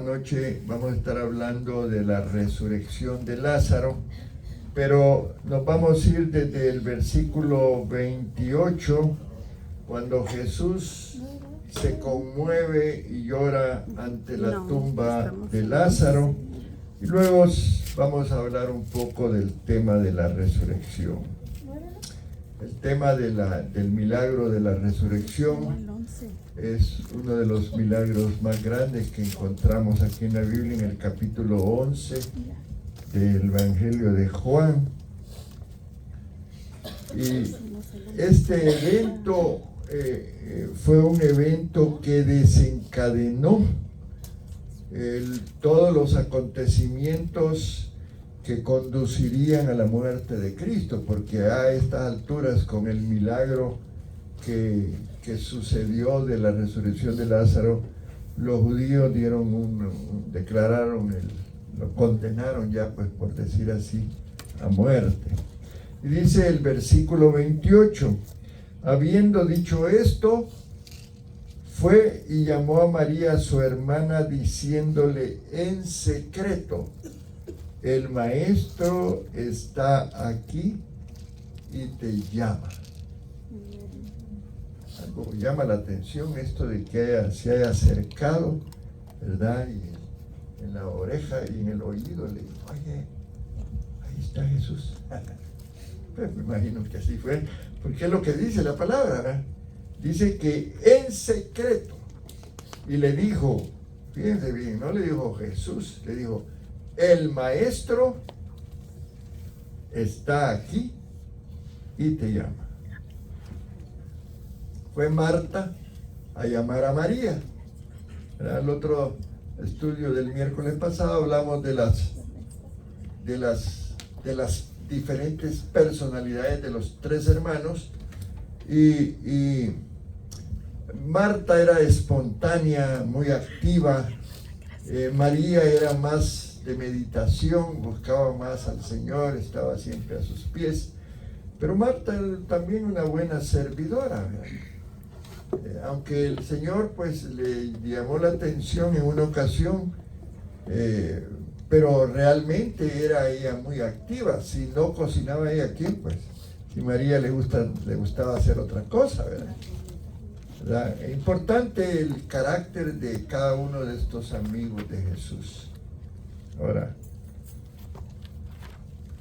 Noche vamos a estar hablando de la resurrección de Lázaro, pero nos vamos a ir desde el versículo 28, cuando Jesús se conmueve y llora ante la tumba de Lázaro, y luego vamos a hablar un poco del tema de la resurrección. El tema del milagro de la resurrección es uno de los milagros más grandes que encontramos aquí en la Biblia, en el capítulo 11 del Evangelio de Juan. Y este evento fue un evento que desencadenó todos los acontecimientos que conducirían a la muerte de Cristo, porque a estas alturas, con el milagro que sucedió de la resurrección de Lázaro, los judíos lo condenaron ya, pues por decir así, a muerte. Y dice el versículo 28, habiendo dicho esto, fue y llamó a María su hermana, diciéndole en secreto: el maestro está aquí y te llama. Algo llama la atención esto de que se haya acercado, ¿verdad? Y en la oreja y en el oído le dijo: oye, ahí está Jesús. Pues me imagino que así fue, porque es lo que dice la palabra, ¿verdad? Dice que en secreto. Y le dijo, fíjense bien, no le dijo Jesús, le dijo: el maestro está aquí y te llama. Fue Marta a llamar a María. En el otro estudio del miércoles pasado hablamos de las diferentes personalidades de los tres hermanos, y Marta era espontánea, muy activa. María era más de meditación, buscaba más al Señor, estaba siempre a sus pies. Pero Marta era también una buena servidora, aunque el Señor pues le llamó la atención en una ocasión, pero realmente era ella muy activa. Si no cocinaba ella, ¿quién? Pues si María le gustaba hacer otra cosa, ¿verdad? Es importante el carácter de cada uno de estos amigos de Jesús.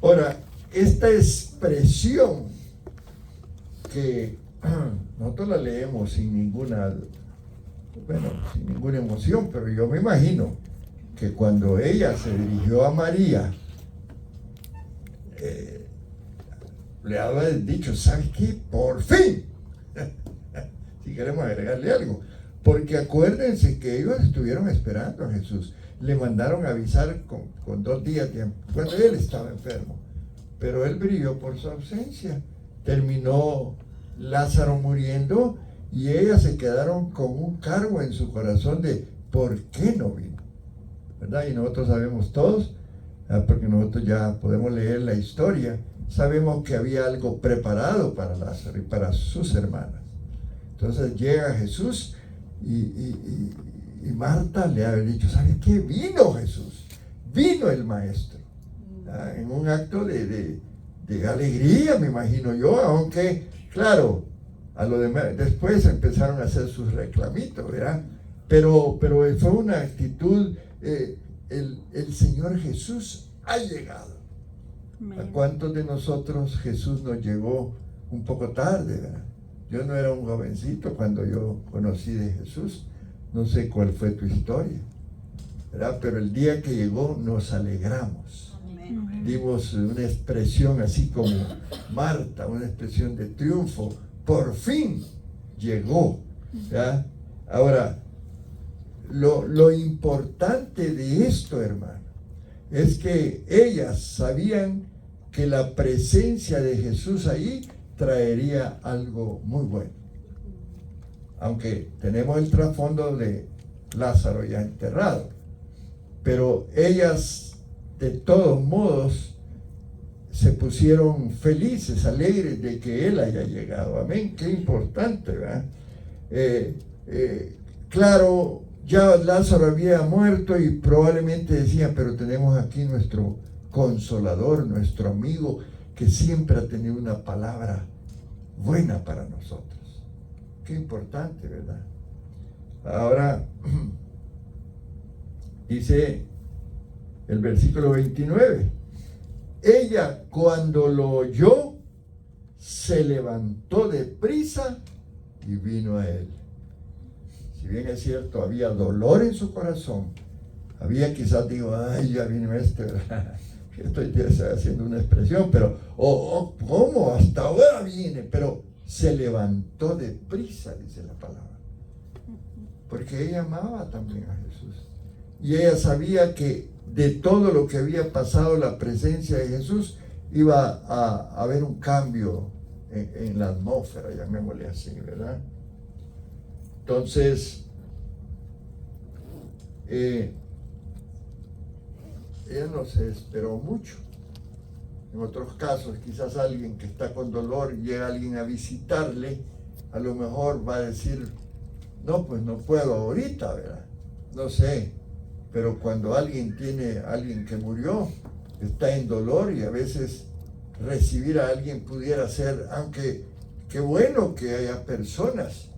Ahora, esta expresión que nosotros la leemos sin ninguna emoción, pero yo me imagino que cuando ella se dirigió a María, le había dicho: ¿sabes qué? Por fin. Si queremos agregarle algo, porque acuérdense que ellos estuvieron esperando a Jesús, le mandaron a avisar con 2 días de tiempo, cuando él estaba enfermo, pero él brilló por su ausencia. Terminó Lázaro muriendo y ellas se quedaron con un cargo en su corazón de ¿por qué no vino? ¿Verdad? Y nosotros sabemos todos, porque nosotros ya podemos leer la historia, sabemos que había algo preparado para Lázaro y para sus hermanas. Entonces llega Jesús y Marta le ha dicho: ¿sabes qué? Vino Jesús, vino el maestro. En un acto de alegría, me imagino yo, aunque claro, a lo demás después empezaron a hacer sus reclamitos, ¿verdad? Pero fue una actitud, el Señor Jesús ha llegado. ¿A cuántos de nosotros Jesús nos llegó un poco tarde, verdad? Yo no era un jovencito cuando yo conocí de Jesús, no sé cuál fue tu historia, ¿verdad? Pero el día que llegó nos alegramos. Amén. Dimos una expresión así como Marta, una expresión de triunfo. Por fin llegó, ¿verdad? Ahora, lo importante de esto, hermano, es que ellas sabían que la presencia de Jesús ahí traería algo muy bueno. Aunque tenemos el trasfondo de Lázaro ya enterrado, pero ellas de todos modos se pusieron felices, alegres de que Él haya llegado. Amén, qué importante, ¿verdad? Claro, ya Lázaro había muerto y probablemente decía, pero tenemos aquí nuestro consolador, nuestro amigo, que siempre ha tenido una palabra buena para nosotros. Qué importante, ¿verdad? Ahora, dice el versículo 29, ella cuando lo oyó, se levantó de prisa y vino a él. Si bien es cierto, había dolor en su corazón, había quizás, digo, ay, ya vino ¿verdad? Estoy haciendo una expresión, pero, ¿cómo? Hasta ahora viene, pero se levantó de prisa, dice la palabra. Porque ella amaba también a Jesús. Y ella sabía que de todo lo que había pasado, la presencia de Jesús, iba a haber un cambio en la atmósfera, llamémosle así, ¿verdad? Entonces, ella no se esperó mucho. En otros casos, quizás alguien que está con dolor, llega alguien a visitarle, a lo mejor va a decir, no, pues no puedo ahorita, ¿verdad? No sé, pero cuando alguien que murió, está en dolor y a veces recibir a alguien pudiera ser, aunque qué bueno que haya personas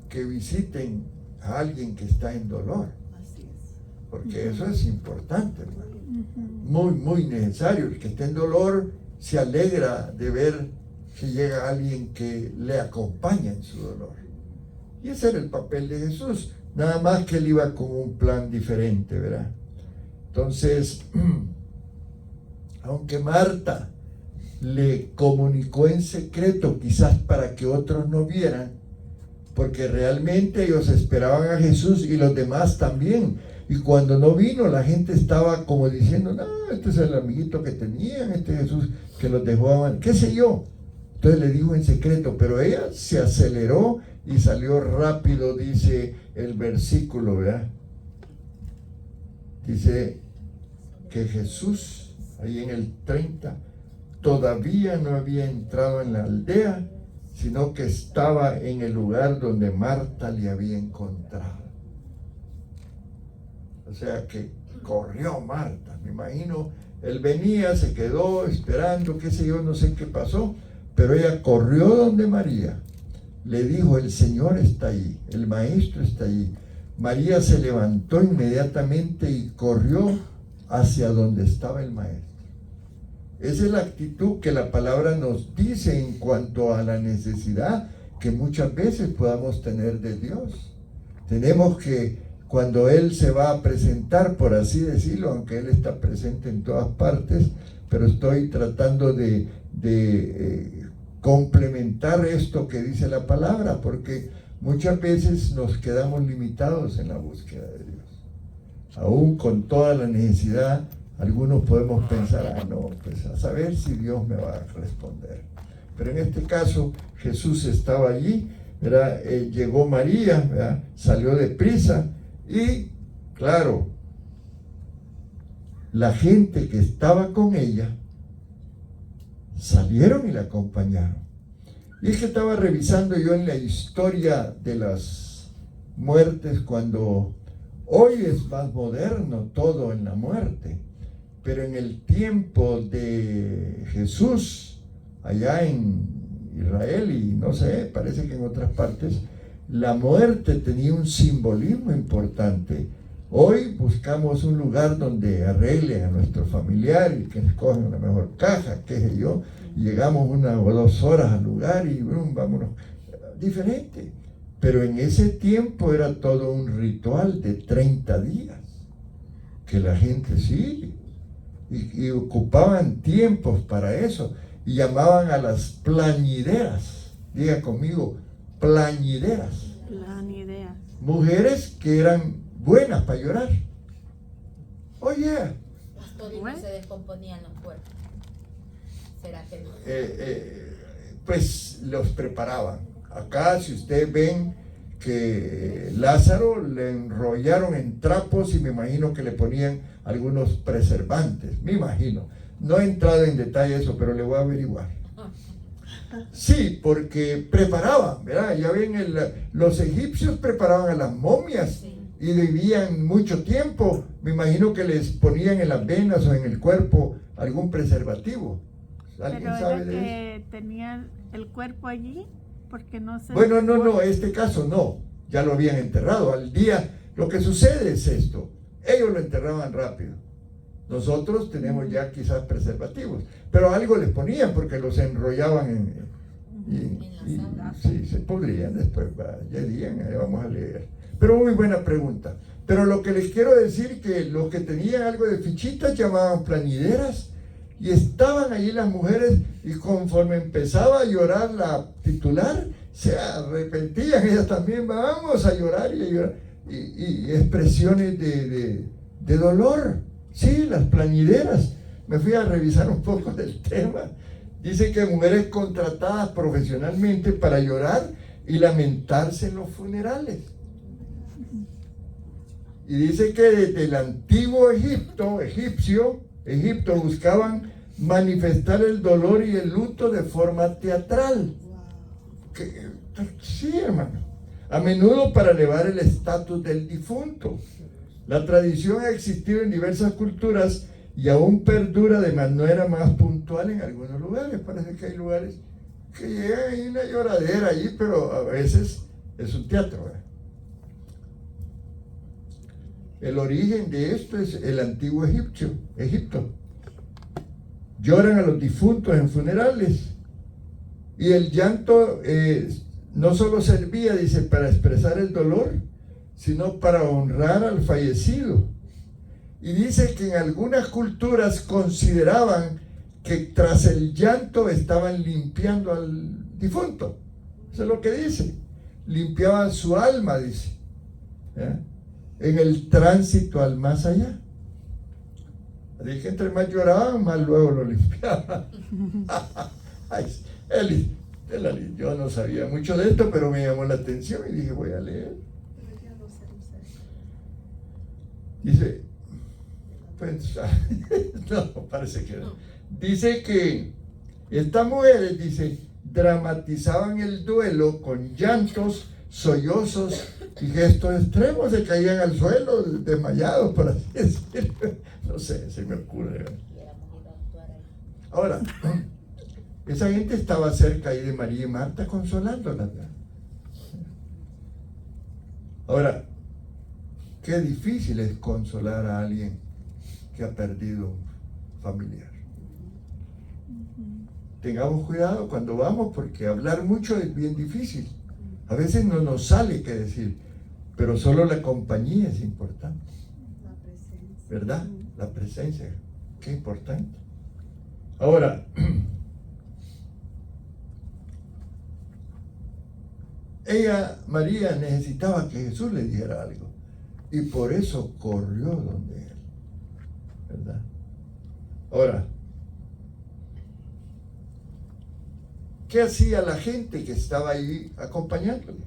que visiten a alguien que está en dolor. Así es. Porque eso es importante, hermano. Muy, muy necesario. El que esté en dolor se alegra de ver que llega alguien que le acompaña en su dolor. Y ese era el papel de Jesús. Nada más que él iba con un plan diferente, ¿verdad? Entonces, aunque Marta le comunicó en secreto, quizás para que otros no vieran, porque realmente ellos esperaban a Jesús y los demás también. Y cuando no vino, la gente estaba como diciendo, no, este es el amiguito que tenían, este Jesús que los dejó, qué sé yo. Entonces le dijo en secreto, pero ella se aceleró y salió rápido, dice el versículo, ¿verdad? Dice que Jesús, ahí en el 30, todavía no había entrado en la aldea, sino que estaba en el lugar donde Marta le había encontrado. O sea que corrió Marta, me imagino, él venía, se quedó esperando, qué sé yo, no sé qué pasó, pero ella corrió donde María, le dijo, el Señor está ahí, el Maestro está ahí. María se levantó inmediatamente y corrió hacia donde estaba el Maestro. Esa es la actitud que la palabra nos dice en cuanto a la necesidad que muchas veces podamos tener de Dios. Tenemos que, cuando Él se va a presentar, por así decirlo, aunque Él está presente en todas partes, pero estoy tratando de complementar esto que dice la palabra, porque muchas veces nos quedamos limitados en la búsqueda de Dios. Aún con toda la necesidad, algunos podemos pensar, no, pues a saber si Dios me va a responder. Pero en este caso, Jesús estaba allí, ¿verdad? Llegó María, ¿verdad? Salió deprisa y, claro, la gente que estaba con ella salieron y la acompañaron. Y es que estaba revisando yo en la historia de las muertes, cuando hoy es más moderno todo en la muerte, pero en el tiempo de Jesús, allá en Israel y no sé, parece que en otras partes, la muerte tenía un simbolismo importante. Hoy buscamos un lugar donde arreglen a nuestro familiar y que escogen la mejor caja, qué sé yo, y llegamos 1 o 2 horas al lugar y vámonos. Diferente. Pero en ese tiempo era todo un ritual de 30 días, que la gente sí, y ocupaban tiempos para eso, y llamaban a las plañideras, diga conmigo, plañideras. Plañideras. Mujeres que eran buenas para llorar. Oye. Pastor, ¿y no se descomponían los cuerpos? ¿Será que no? Pues los preparaban. Acá, si ustedes ven que Lázaro le enrollaron en trapos y me imagino que le ponían algunos preservantes, me imagino. No he entrado en detalle eso, pero le voy a averiguar. Sí, porque preparaban, ¿verdad? Ya ven, los egipcios preparaban a las momias y vivían mucho tiempo, me imagino que les ponían en las venas o en el cuerpo algún preservativo. ¿Alguien Pero sabe era de eso? que tenían el cuerpo allí porque no se... Bueno, no, este caso no, ya lo habían enterrado. Al día, lo que sucede es esto, ellos lo enterraban rápido. Nosotros tenemos ya quizás preservativos, pero algo les ponían porque los enrollaban sí, se podrían después, ya dirían, vamos a leer. Pero muy buena pregunta. Pero lo que les quiero decir que los que tenían algo de fichitas llamaban planideras y estaban allí las mujeres y conforme empezaba a llorar la titular, se arrepentían ellas también, vamos a llorar y a llorar. Y expresiones de dolor. Sí, las planideras. Me fui a revisar un poco del tema. Dice que mujeres contratadas profesionalmente para llorar y lamentarse en los funerales. Y dice que desde el antiguo Egipto buscaban manifestar el dolor y el luto de forma teatral. Sí, hermano. A menudo para elevar el estatus del difunto. La tradición ha existido en diversas culturas y aún perdura de manera más puntual en algunos lugares. Parece que hay lugares que llegan y una lloradera allí, pero a veces es un teatro, ¿verdad? El origen de esto es el antiguo Egipto. Lloran a los difuntos en funerales. Y el llanto no solo servía, dice, para expresar el dolor, sino para honrar al fallecido. Y dice que en algunas culturas consideraban que tras el llanto estaban limpiando al difunto. Eso es lo que dice. Limpiaban su alma, dice, en el tránsito al más allá. Así que entre más lloraban, más luego lo limpiaban. Yo no sabía mucho de esto, pero me llamó la atención y dije, voy a leer. Dice, pues, no, parece que no. Dice que estas mujeres, dice, dramatizaban el duelo con llantos, sollozos y gestos extremos, se caían al suelo desmayados, por así decirlo. No sé, se me ocurre. Ahora, esa gente estaba cerca ahí de María y Marta consolándolas. Ahora, qué difícil es consolar a alguien que ha perdido un familiar. Tengamos cuidado cuando vamos, porque hablar mucho es bien difícil. A veces no nos sale qué decir, pero solo la compañía es importante. La presencia. ¿Verdad? La presencia, qué importante. Ahora, María, necesitaba que Jesús le dijera algo. Y por eso corrió donde él. ¿Verdad? Ahora, ¿qué hacía la gente que estaba ahí acompañándole?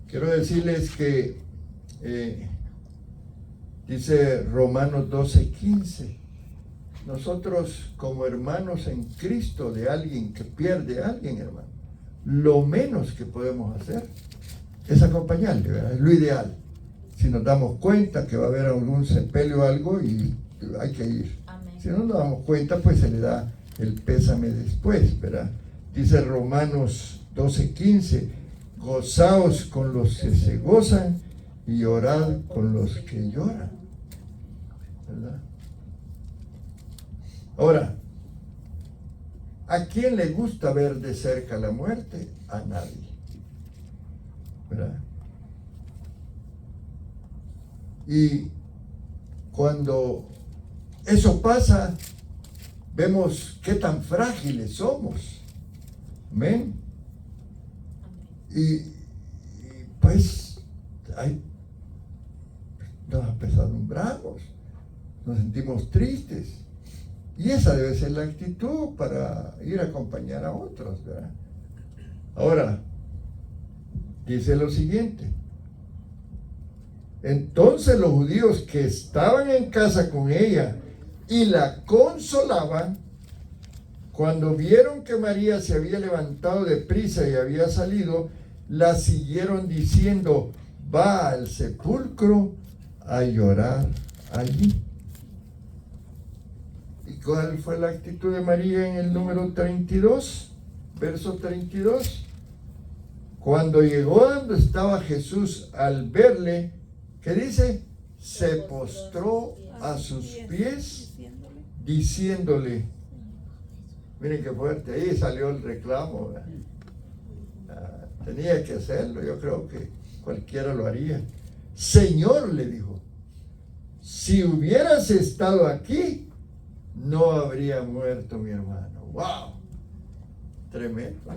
Quiero decirles que dice Romanos 12:15, nosotros como hermanos en Cristo de alguien que pierde a alguien, hermano, lo menos que podemos hacer es acompañarle, ¿verdad? Es lo ideal. Si nos damos cuenta que va a haber algún sepelio o algo, y hay que ir. Amén. Si no nos damos cuenta, pues se le da el pésame después, ¿verdad? Dice Romanos 12:15, gozaos con los que se gozan y llorad con los que lloran, ¿verdad? Ahora, ¿a quién le gusta ver de cerca la muerte? A nadie, ¿verdad? Y cuando eso pasa, vemos qué tan frágiles somos. Amén. Y pues nos apesadumbramos, nos sentimos tristes. Y esa debe ser la actitud para ir a acompañar a otros, ¿verdad? Ahora, dice lo siguiente. Entonces los judíos que estaban en casa con ella y la consolaban, cuando vieron que María se había levantado de prisa y había salido, la siguieron diciendo, va al sepulcro a llorar allí. ¿Y cuál fue la actitud de María en el número 32? Verso 32. Cuando llegó donde estaba Jesús, al verle, ¿qué dice? Se postró a sus pies, diciéndole, miren qué fuerte, ahí salió el reclamo. Tenía que hacerlo, yo creo que cualquiera lo haría. Señor, le dijo, si hubieras estado aquí, no habría muerto mi hermano. ¡Wow! Tremendo.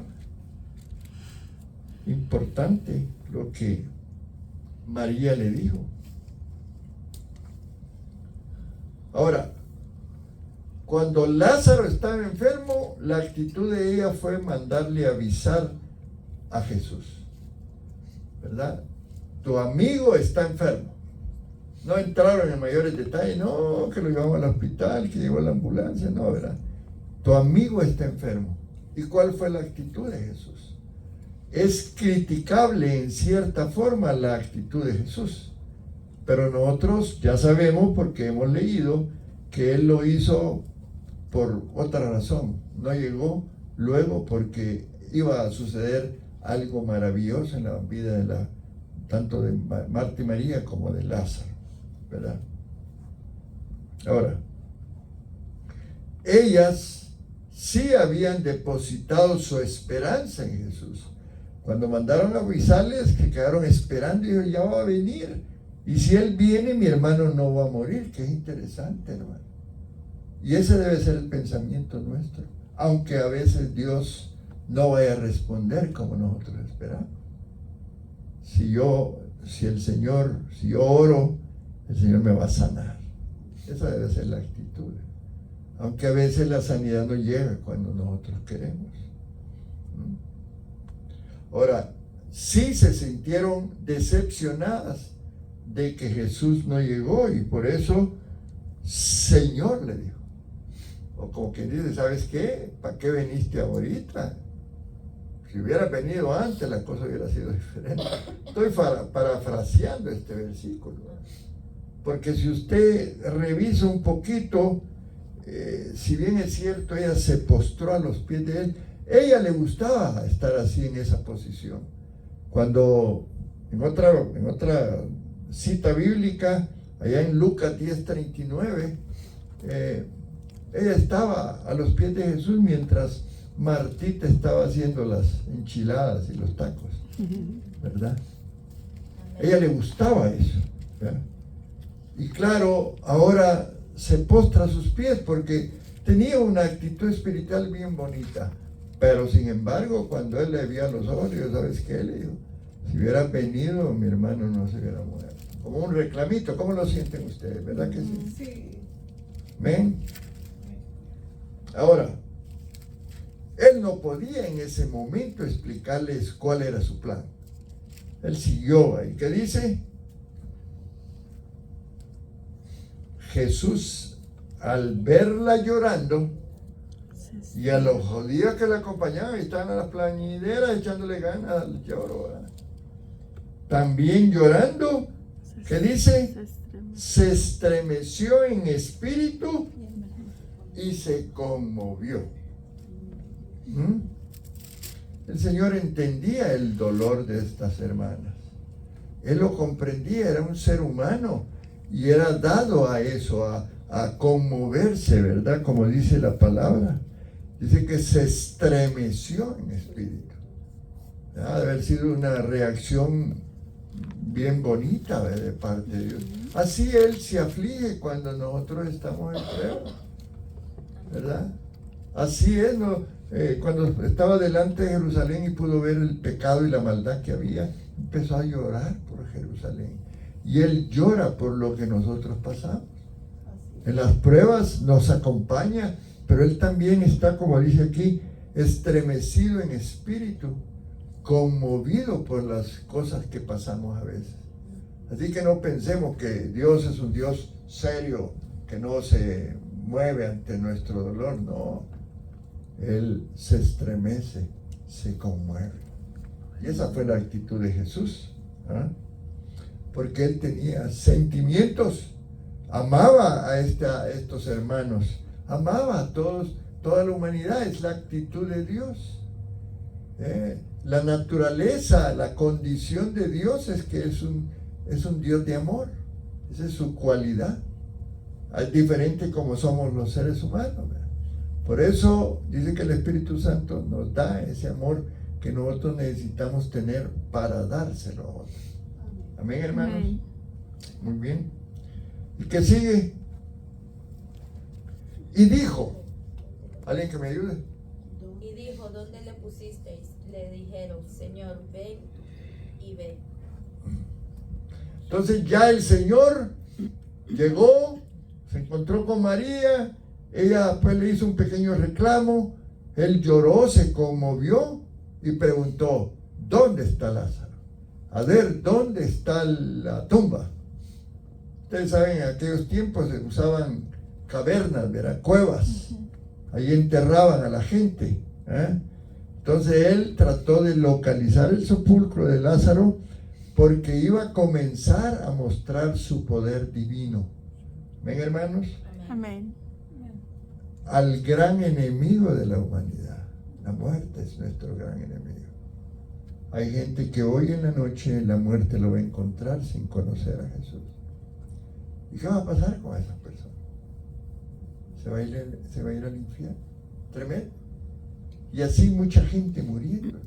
Importante lo que María le dijo. Ahora, cuando Lázaro estaba enfermo, la actitud de ella fue mandarle avisar a Jesús, ¿verdad? Tu amigo está enfermo. No entraron en mayores detalles, no, que lo llevamos al hospital, que llegó la ambulancia, no, ¿verdad? Tu amigo está enfermo. ¿Y cuál fue la actitud de Jesús? Es criticable en cierta forma la actitud de Jesús, pero nosotros ya sabemos porque hemos leído que Él lo hizo por otra razón. No llegó luego porque iba a suceder algo maravilloso en la vida de tanto de Marta y María como de Lázaro, ¿verdad? Ahora, ellas sí habían depositado su esperanza en Jesús. Cuando mandaron a avisarles, que quedaron esperando, y dijo, ya va a venir. Y si Él viene, mi hermano no va a morir. Qué interesante, hermano. Y ese debe ser el pensamiento nuestro. Aunque a veces Dios no vaya a responder como nosotros esperamos. Si yo oro, el Señor me va a sanar. Esa debe ser la actitud. Aunque a veces la sanidad no llega cuando nosotros queremos. Ahora, sí se sintieron decepcionadas de que Jesús no llegó y por eso, Señor, le dijo. O como quien dice, ¿sabes qué? ¿Para qué viniste ahorita? Si hubieras venido antes, la cosa hubiera sido diferente. Estoy parafraseando este versículo. Porque si usted revisa un poquito, si bien es cierto, ella se postró a los pies de Él, ella le gustaba estar así en esa posición. Cuando en otra cita bíblica, allá en Lucas 10:39, ella estaba a los pies de Jesús mientras Martita estaba haciendo las enchiladas y los tacos, ¿verdad? A ella le gustaba eso, ¿verdad? Y claro, ahora se postra a sus pies porque tenía una actitud espiritual bien bonita. Pero sin embargo, cuando Él le vio a los ojos, dijo, ¿sabes qué? Le dijo, si hubiera venido, mi hermano no se hubiera muerto. Como un reclamito, ¿cómo lo sienten ustedes? ¿Verdad que sí? Sí. ¿Ven? Ahora, Él no podía en ese momento explicarles cuál era su plan. Él siguió ahí. ¿Qué dice? Jesús, al verla llorando, y a los judíos que la acompañaban, estaban a las plañideras echándole ganas al lloro, ¿verdad? También llorando, ¿qué dice? Se estremeció en espíritu y se conmovió. El Señor entendía el dolor de estas hermanas. Él lo comprendía, era un ser humano y era dado a eso, a conmoverse, ¿verdad? Como dice la palabra. Dice que se estremeció en espíritu. Debe haber sido una reacción bien bonita, ¿verdad? De parte de Dios. Así Él se aflige cuando nosotros estamos en prueba, ¿verdad? Así es, ¿no? Cuando estaba delante de Jerusalén y pudo ver el pecado y la maldad que había, empezó a llorar por Jerusalén. Y Él llora por lo que nosotros pasamos. En las pruebas nos acompaña, pero Él también está, como dice aquí, estremecido en espíritu, conmovido por las cosas que pasamos a veces. Así que no pensemos que Dios es un Dios serio, que no se mueve ante nuestro dolor, no. Él se estremece, se conmueve. Y esa fue la actitud de Jesús. porque él tenía sentimientos, amaba a estos hermanos, amaba a todos, toda la humanidad. Es la actitud de Dios. La naturaleza, la condición de Dios es que es un Dios de amor. Esa es su cualidad. Es diferente como somos los seres humanos, ¿verdad? Por eso dice que el Espíritu Santo nos da ese amor que nosotros necesitamos tener para dárselo a otros. Amén, hermanos. Amén. Muy bien. ¿Y qué sigue? Y dijo, ¿alguien que me ayude? Y dijo, ¿dónde le pusisteis? Le dijeron, Señor, ven y ve. Entonces ya el Señor llegó, se encontró con María, ella después le hizo un pequeño reclamo, él lloró, se conmovió y preguntó, ¿dónde está Lázaro? A ver, ¿dónde está la tumba? Ustedes saben, en aquellos tiempos se usaban cavernas, ¿verdad? Cuevas. Ahí enterraban a la gente. Entonces él trató de localizar el sepulcro de Lázaro porque iba a comenzar a mostrar su poder divino. ¿Ven, hermanos? Amén. Al gran enemigo de la humanidad. La muerte es nuestro gran enemigo. Hay gente que hoy en la noche la muerte lo va a encontrar sin conocer a Jesús. ¿Y qué va a pasar con esas personas? Se va a ir al infierno. Tremendo. Y así mucha gente muriendo.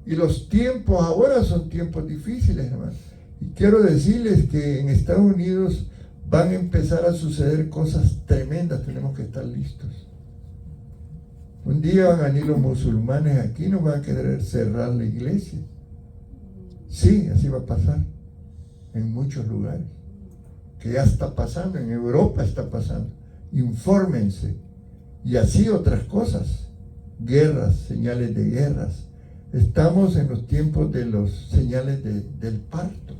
Y los tiempos ahora son tiempos difíciles, hermano. Y quiero decirles que en Estados Unidos van a empezar a suceder cosas tremendas. Tenemos que estar listos. Un día van a venir los musulmanes aquí, nos van a querer cerrar la iglesia. Sí, así va a pasar en muchos lugares. Que ya está pasando, en Europa está pasando. Infórmense. Y así otras cosas. Guerras, señales de guerras. Estamos en los tiempos de los señales del parto.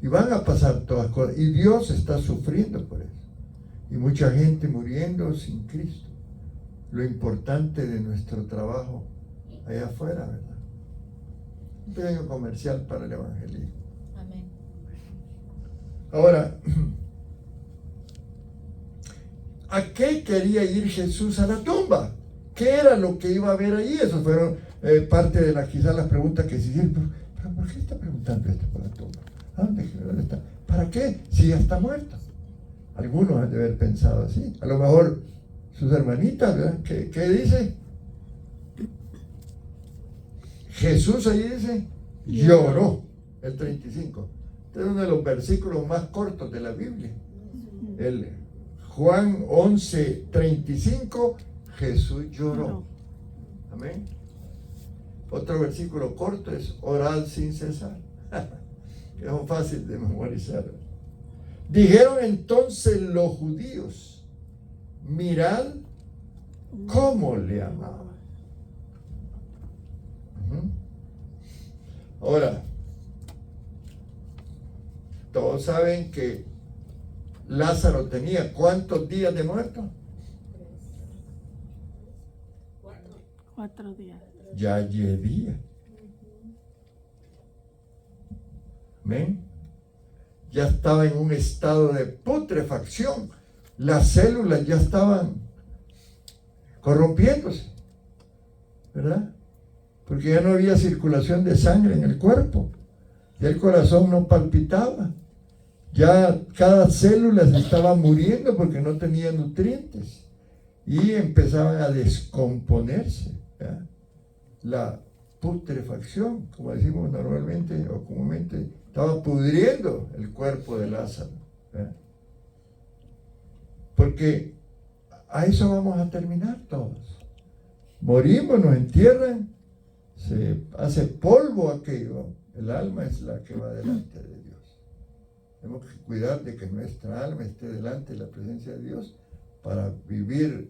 Y van a pasar todas cosas. Y Dios está sufriendo por eso. Y mucha gente muriendo sin Cristo. Lo importante de nuestro trabajo allá afuera, ¿verdad? Un pequeño comercial para el evangelismo. Amén. Ahora, ¿a qué quería ir Jesús a la tumba? ¿Qué era lo que iba a ver allí? Eso fueron parte de quizás las preguntas que se hicieron. ¿Pero por qué está preguntando esto por la tumba? ¿A dónde está? ¿Para qué? Si ya está muerto. Algunos han de haber pensado así. A lo mejor sus hermanitas, ¿verdad? ¿Qué dice? Jesús ahí dice, lloró. El 35. Este es uno de los versículos más cortos de la Biblia. El Juan 11:35, Jesús lloró. Amén. Otro versículo corto es orad sin cesar. Que es fácil de memorizar. Dijeron entonces los judíos, mirad cómo le amaba. Ahora, todos saben que Lázaro tenía ¿cuántos días de muerto? 4 días. Ya llovía. Amén. Ya estaba en un estado de putrefacción. Las células ya estaban corrompiéndose, ¿verdad? Porque ya no había circulación de sangre en el cuerpo. Ya el corazón no palpitaba. Ya cada célula se estaba muriendo porque no tenía nutrientes. Y empezaban a descomponerse, ¿verdad? La putrefacción, como decimos normalmente o comúnmente, estaba pudriendo el cuerpo de Lázaro, ¿verdad? Porque a eso vamos a terminar todos. Morimos, nos entierran, se hace polvo aquello. El alma es la que va delante de Dios. Tenemos que cuidar de que nuestra alma esté delante de la presencia de Dios para vivir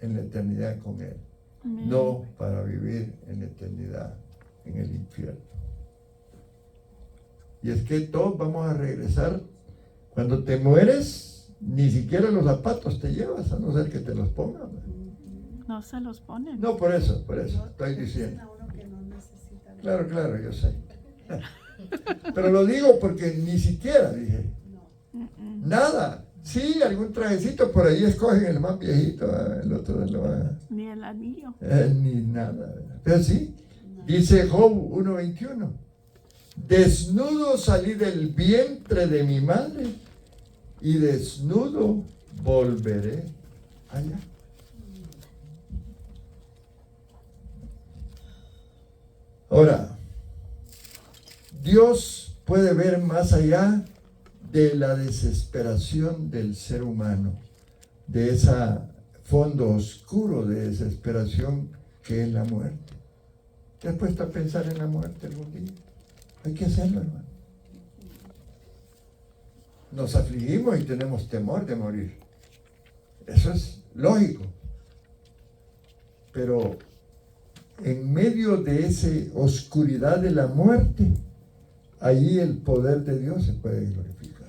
en la eternidad con Él. Amén. No para vivir en la eternidad en el infierno. Y es que todos vamos a regresar. Cuando te mueres, ni siquiera los zapatos te llevas, a no ser que te los pongan. No se los ponen. No, por eso estoy diciendo. Claro, yo sé. Pero lo digo porque ni siquiera dije. Nada. Sí, algún trajecito por ahí escogen el más viejito, el otro lo va. Ni el anillo. Ni nada. Pero sí, dice Job 1:21. Desnudo salí del vientre de mi madre y desnudo volveré allá. Ahora, Dios puede ver más allá de la desesperación del ser humano, de ese fondo oscuro de desesperación que es la muerte. ¿Te has puesto a pensar en la muerte algún día? Hay que hacerlo, hermano. Nos afligimos y tenemos temor de morir. Eso es lógico. Pero en medio de esa oscuridad de la muerte, allí el poder de Dios se puede glorificar.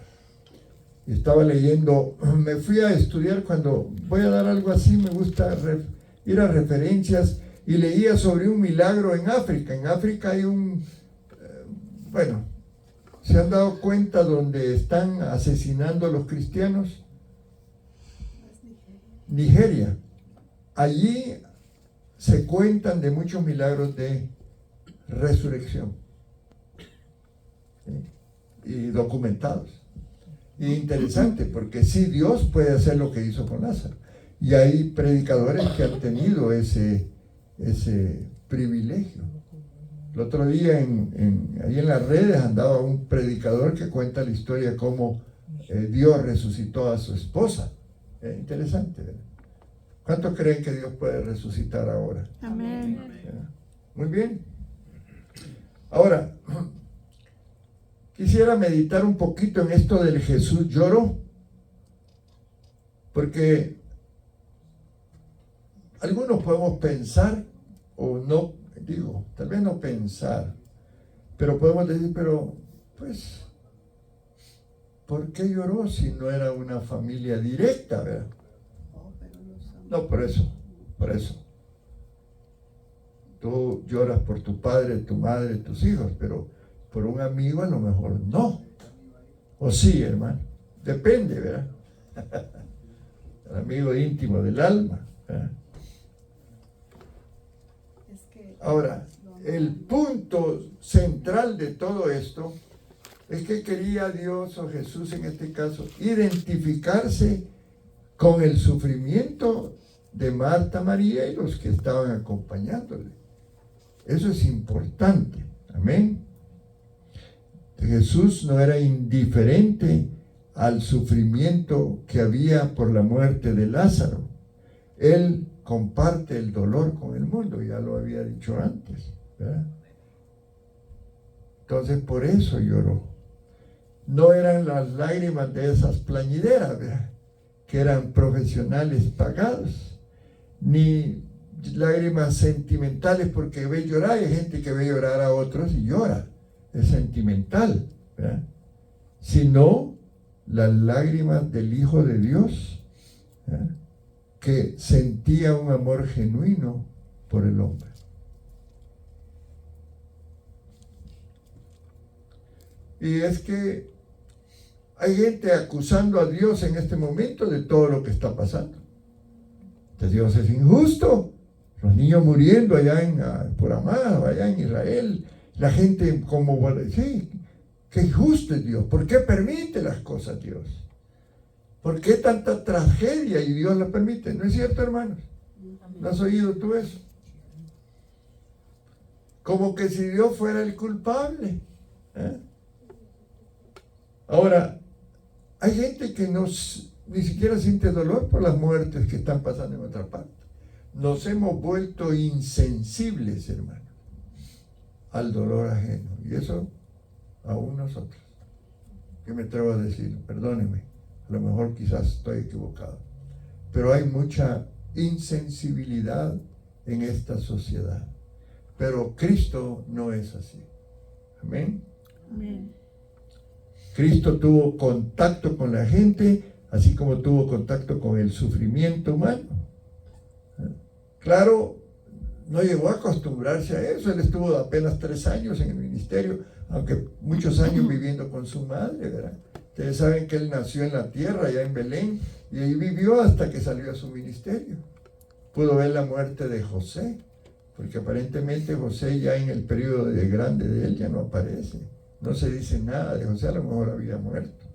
Y estaba leyendo, me fui a estudiar cuando voy a dar algo así, me gusta ir a referencias, y leía sobre un milagro en África. En África hay ¿se han dado cuenta donde están asesinando a los cristianos? Nigeria. Allí se cuentan de muchos milagros de resurrección. ¿Sí? Y documentados. Y interesante, porque sí, Dios puede hacer lo que hizo con Lázaro. Y hay predicadores que han tenido ese privilegio. El otro día ahí en las redes andaba un predicador que cuenta la historia de cómo Dios resucitó a su esposa. Interesante, ¿verdad? ¿Cuántos creen que Dios puede resucitar ahora? Amén. Muy bien. Ahora, quisiera meditar un poquito en esto del Jesús lloró, porque algunos podemos pensar, o no, tal vez no pensar, pero podemos decir, pues, ¿por qué lloró si no era una familia directa, verdad? No, por eso. Tú lloras por tu padre, tu madre, tus hijos, pero por un amigo a lo mejor no. O sí, hermano. Depende, ¿verdad? El amigo íntimo del alma, ¿verdad? Ahora, el punto central de todo esto es que quería Dios o Jesús en este caso identificarse con el sufrimiento de Marta, María y los que estaban acompañándole. Eso es importante. Amén. Jesús no era indiferente al sufrimiento que había por la muerte de Lázaro. Él comparte el dolor con el mundo, ya lo había dicho antes, ¿verdad? Entonces por eso lloró. No eran las lágrimas de esas plañideras, ¿verdad?, que eran profesionales pagados, ni lágrimas sentimentales porque ve llorar. Hay gente que ve llorar a otros y llora, es sentimental, ¿verdad?, sino las lágrimas del Hijo de Dios, ¿verdad?, que sentía un amor genuino por el hombre. Y es que hay gente acusando a Dios en este momento de todo lo que está pasando. Que Dios es injusto. Los niños muriendo allá por Amado, allá en Israel. La gente como, sí, qué injusto es Dios. ¿Por qué permite las cosas Dios? ¿Por qué tanta tragedia y Dios la permite? ¿No es cierto, hermanos? ¿No has oído tú eso? Como que si Dios fuera el culpable. Ahora, hay gente que ni siquiera siente dolor por las muertes que están pasando en otra parte. Nos hemos vuelto insensibles, hermano, al dolor ajeno. Y eso, aún nosotros. ¿Qué me atrevo a decir? Perdónenme, a lo mejor quizás estoy equivocado. Pero hay mucha insensibilidad en esta sociedad. Pero Cristo no es así. Amén. Amén. Cristo tuvo contacto con la gente, así como tuvo contacto con el sufrimiento humano. Claro, no llegó a acostumbrarse a eso. Él estuvo apenas 3 años en el ministerio, aunque muchos años viviendo con su madre, ¿verdad? Ustedes saben que él nació en la tierra, allá en Belén, y ahí vivió hasta que salió a su ministerio. Pudo ver la muerte de José, porque aparentemente José ya en el periodo de grande de él ya no aparece. No se dice nada de José, a lo mejor había muerto.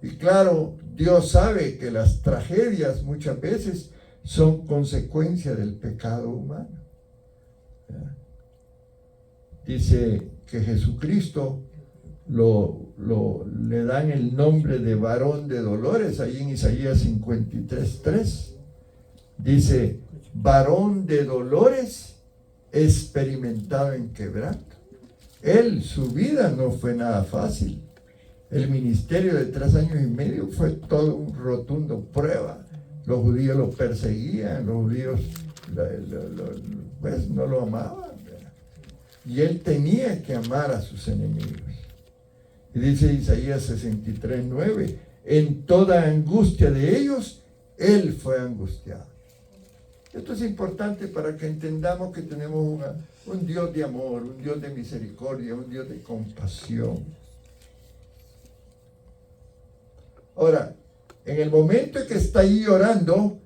Y claro, Dios sabe que las tragedias muchas veces son consecuencia del pecado humano. Dice que Jesucristo le dan el nombre de varón de dolores, ahí en Isaías 53:3. Dice, varón de dolores, experimentado en quebranto. Él, su vida no fue nada fácil. El ministerio de 3 años y medio fue todo un rotundo prueba. Los judíos lo perseguían, los judíos pues no lo amaban, ¿verdad? Y él tenía que amar a sus enemigos. Y dice Isaías 63:9, en toda angustia de ellos, él fue angustiado. Esto es importante para que entendamos que tenemos un Dios de amor, un Dios de misericordia, un Dios de compasión. Ahora, en el momento en que está ahí orando,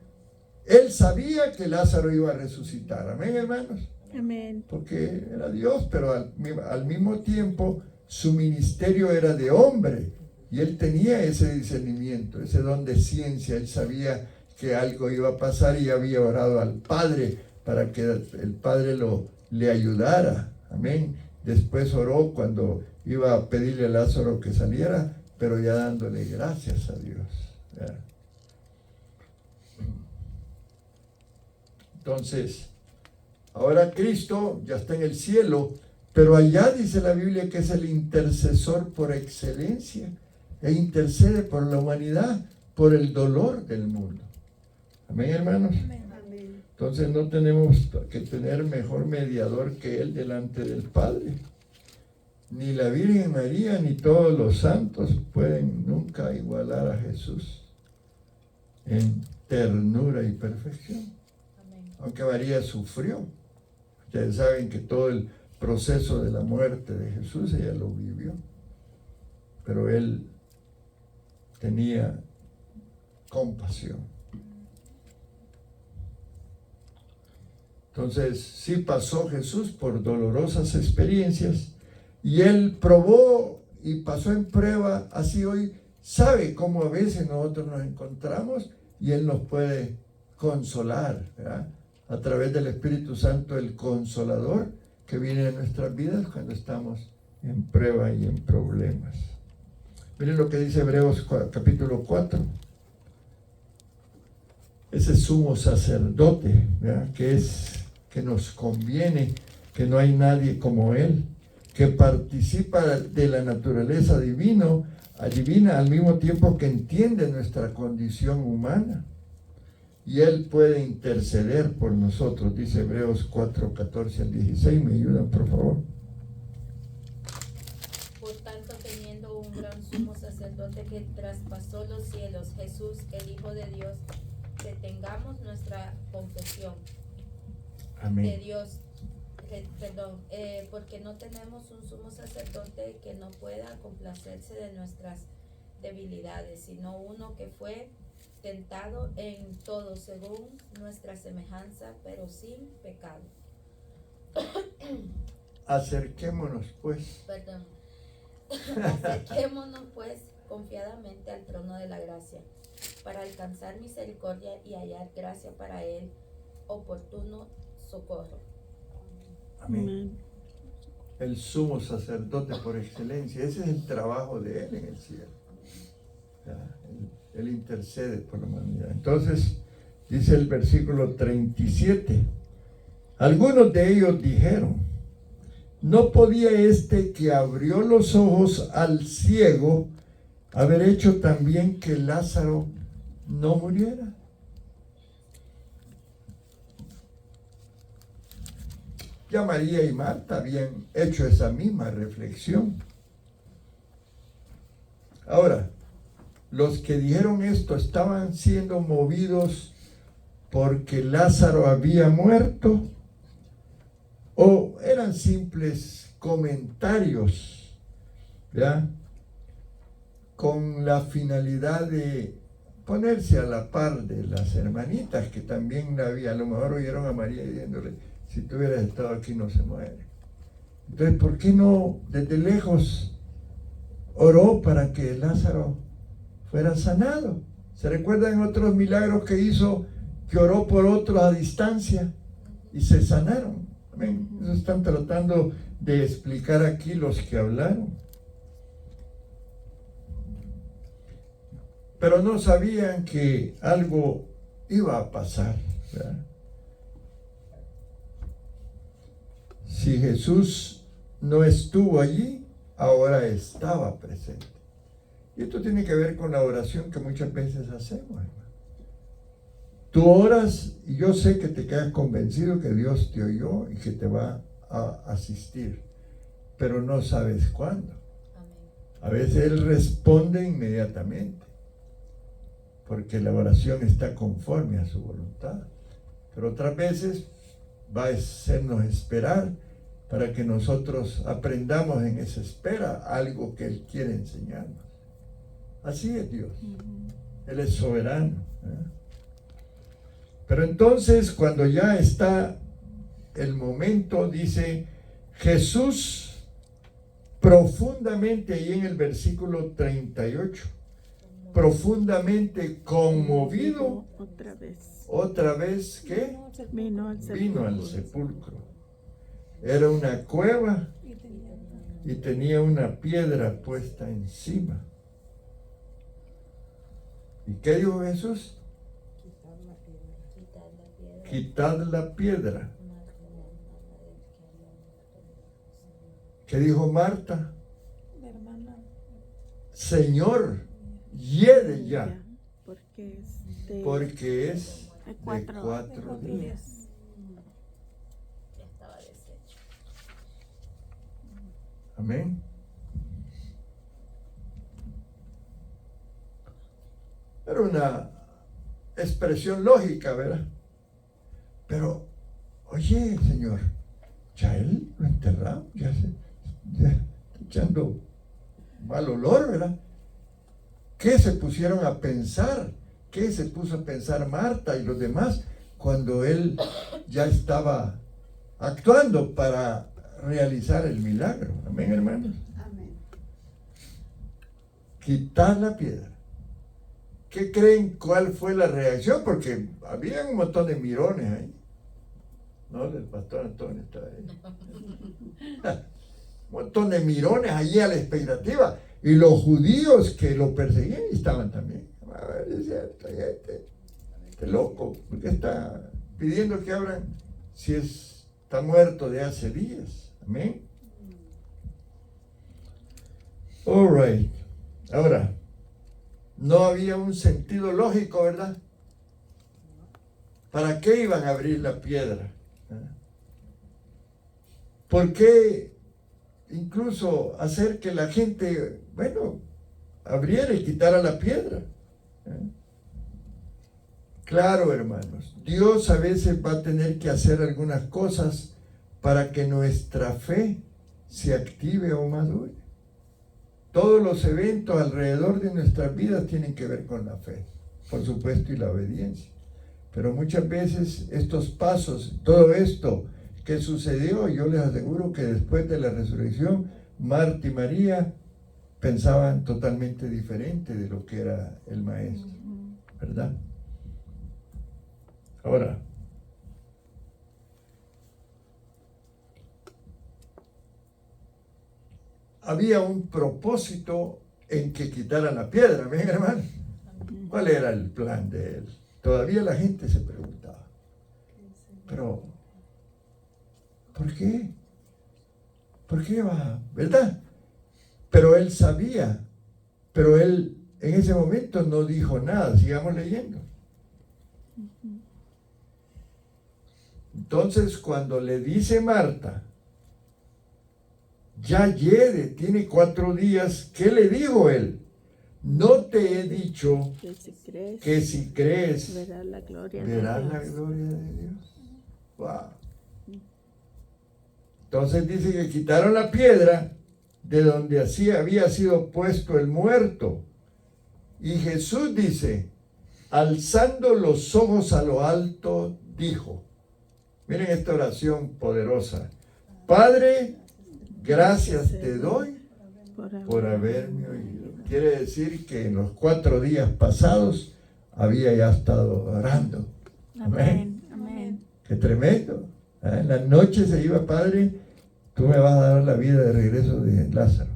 él sabía que Lázaro iba a resucitar. Amén, hermanos. Amén. Porque era Dios, pero al mismo tiempo su ministerio era de hombre. Y él tenía ese discernimiento, ese don de ciencia. Él sabía que algo iba a pasar y había orado al Padre para que el Padre le ayudara. Amén. Después oró cuando iba a pedirle a Lázaro que saliera, pero ya dándole gracias a Dios. ¿Ya? Entonces, ahora Cristo ya está en el cielo, pero allá dice la Biblia que es el intercesor por excelencia e intercede por la humanidad, por el dolor del mundo. Amén, hermanos. Amén. Entonces no tenemos que tener mejor mediador que Él delante del Padre. Ni la Virgen María ni todos los santos pueden nunca igualar a Jesús en ternura y perfección. Amén. Aunque María sufrió. Ustedes saben que todo el proceso de la muerte de Jesús ella lo vivió. Pero Él tenía compasión. Entonces, sí pasó Jesús por dolorosas experiencias y Él probó y pasó en prueba. Así hoy sabe cómo a veces nosotros nos encontramos y Él nos puede consolar, ¿verdad? A través del Espíritu Santo, el Consolador que viene a nuestras vidas cuando estamos en prueba y en problemas. Miren lo que dice Hebreos capítulo 4. Ese sumo sacerdote, ¿verdad? Que nos conviene, que no hay nadie como Él, que participa de la naturaleza divina al mismo tiempo que entiende nuestra condición humana. Y Él puede interceder por nosotros, dice Hebreos 4:14-16. ¿Me ayudan, por favor? Por tanto, teniendo un gran sumo sacerdote que traspasó los cielos, Jesús, el Hijo de Dios, detengamos nuestra confesión. Amén. De Dios, porque no tenemos un sumo sacerdote que no pueda complacerse de nuestras debilidades, sino uno que fue tentado en todo según nuestra semejanza, pero sin pecado. Acerquémonos pues. Acerquémonos pues confiadamente al trono de la gracia, para alcanzar misericordia y hallar gracia para el oportuno socorro. Amén. El sumo sacerdote por excelencia, ese es el trabajo de Él en el cielo. Él intercede por la humanidad. Entonces, dice el versículo 37, algunos de ellos dijeron, ¿no podía este que abrió los ojos al ciego haber hecho también que Lázaro no muriera? Ya María y Marta habían hecho esa misma reflexión. Ahora, los que dijeron esto estaban siendo movidos porque Lázaro había muerto o eran simples comentarios, ¿ya? Con la finalidad de ponerse a la par de las hermanitas que también había, a lo mejor oyeron a María diciéndole, si tú hubieras estado aquí no se muere. Entonces, ¿por qué no desde lejos oró para que Lázaro fuera sanado? ¿Se recuerdan otros milagros que hizo, que oró por otros a distancia y se sanaron? Amén. Eso están tratando de explicar aquí los que hablaron. Pero no sabían que algo iba a pasar, ¿verdad? Si Jesús no estuvo allí, ahora estaba presente. Y esto tiene que ver con la oración que muchas veces hacemos, hermano. Tú oras y yo sé que te quedas convencido que Dios te oyó y que te va a asistir, pero no sabes cuándo. A veces Él responde inmediatamente, porque la oración está conforme a su voluntad. Pero otras veces va a hacernos esperar para que nosotros aprendamos en esa espera algo que Él quiere enseñarnos. Así es Dios. Él es soberano, ¿eh? Pero entonces, cuando ya está el momento, dice Jesús profundamente, ahí en el versículo 38, profundamente conmovido, otra vez, ¿qué? Vino al sepulcro. Era una cueva y tenía una piedra puesta encima. ¿Y qué dijo Jesús? Quitad la piedra. ¿Qué dijo Marta? Señor, hiede ya, porque es de 4 días. Ya estaba deshecho. Amén. Era una expresión lógica, ¿verdad? Pero, oye, Señor, ya Él lo enterramos, ya está echando mal olor, ¿verdad? ¿Qué se pusieron a pensar? ¿Qué se puso a pensar Marta y los demás cuando Él ya estaba actuando para realizar el milagro? Amén, hermanos. Amén. Quitar la piedra. ¿Qué creen cuál fue la reacción? Porque había un montón de mirones ahí. No, el pastor Antonio estaba ahí. Un montón de mirones allí a la expectativa. Y los judíos que lo perseguían estaban también. A ver, es cierto, este loco, ¿por qué está pidiendo que abran si está muerto de hace días? Amén. All right. Ahora, no había un sentido lógico, ¿verdad? ¿Para qué iban a abrir la piedra? ¿Por qué incluso hacer que la gente, abriera y quitara la piedra? Claro, hermanos, Dios a veces va a tener que hacer algunas cosas para que nuestra fe se active o madure. Todos los eventos alrededor de nuestras vidas tienen que ver con la fe, por supuesto, y la obediencia. Pero muchas veces estos pasos, todo esto que sucedió, yo les aseguro que después de la resurrección, Marta y María pensaban totalmente diferente de lo que era el Maestro, ¿verdad? Ahora, había un propósito en que quitaran la piedra, ¿ven, hermano? ¿Cuál era el plan de Él? Todavía la gente se preguntaba. Pero, ¿por qué? ¿Por qué va? ¿Verdad? Pero Él sabía. Pero Él en ese momento no dijo nada. Sigamos leyendo. Entonces, cuando le dice Marta, ya hiede, tiene 4 días, ¿qué le dijo Él? No te he dicho que si crees verás la gloria verás de la Dios. gloria de Dios. Wow. Entonces dice que quitaron la piedra de donde así había sido puesto el muerto. Y Jesús dice, alzando los ojos a lo alto, dijo, miren esta oración poderosa, Padre, gracias te doy por haberme oído. Quiere decir que en los 4 días pasados había ya estado orando. Amén. Amén. Qué tremendo. En la noche se iba, Padre, tú me vas a dar la vida de regreso de Lázaro.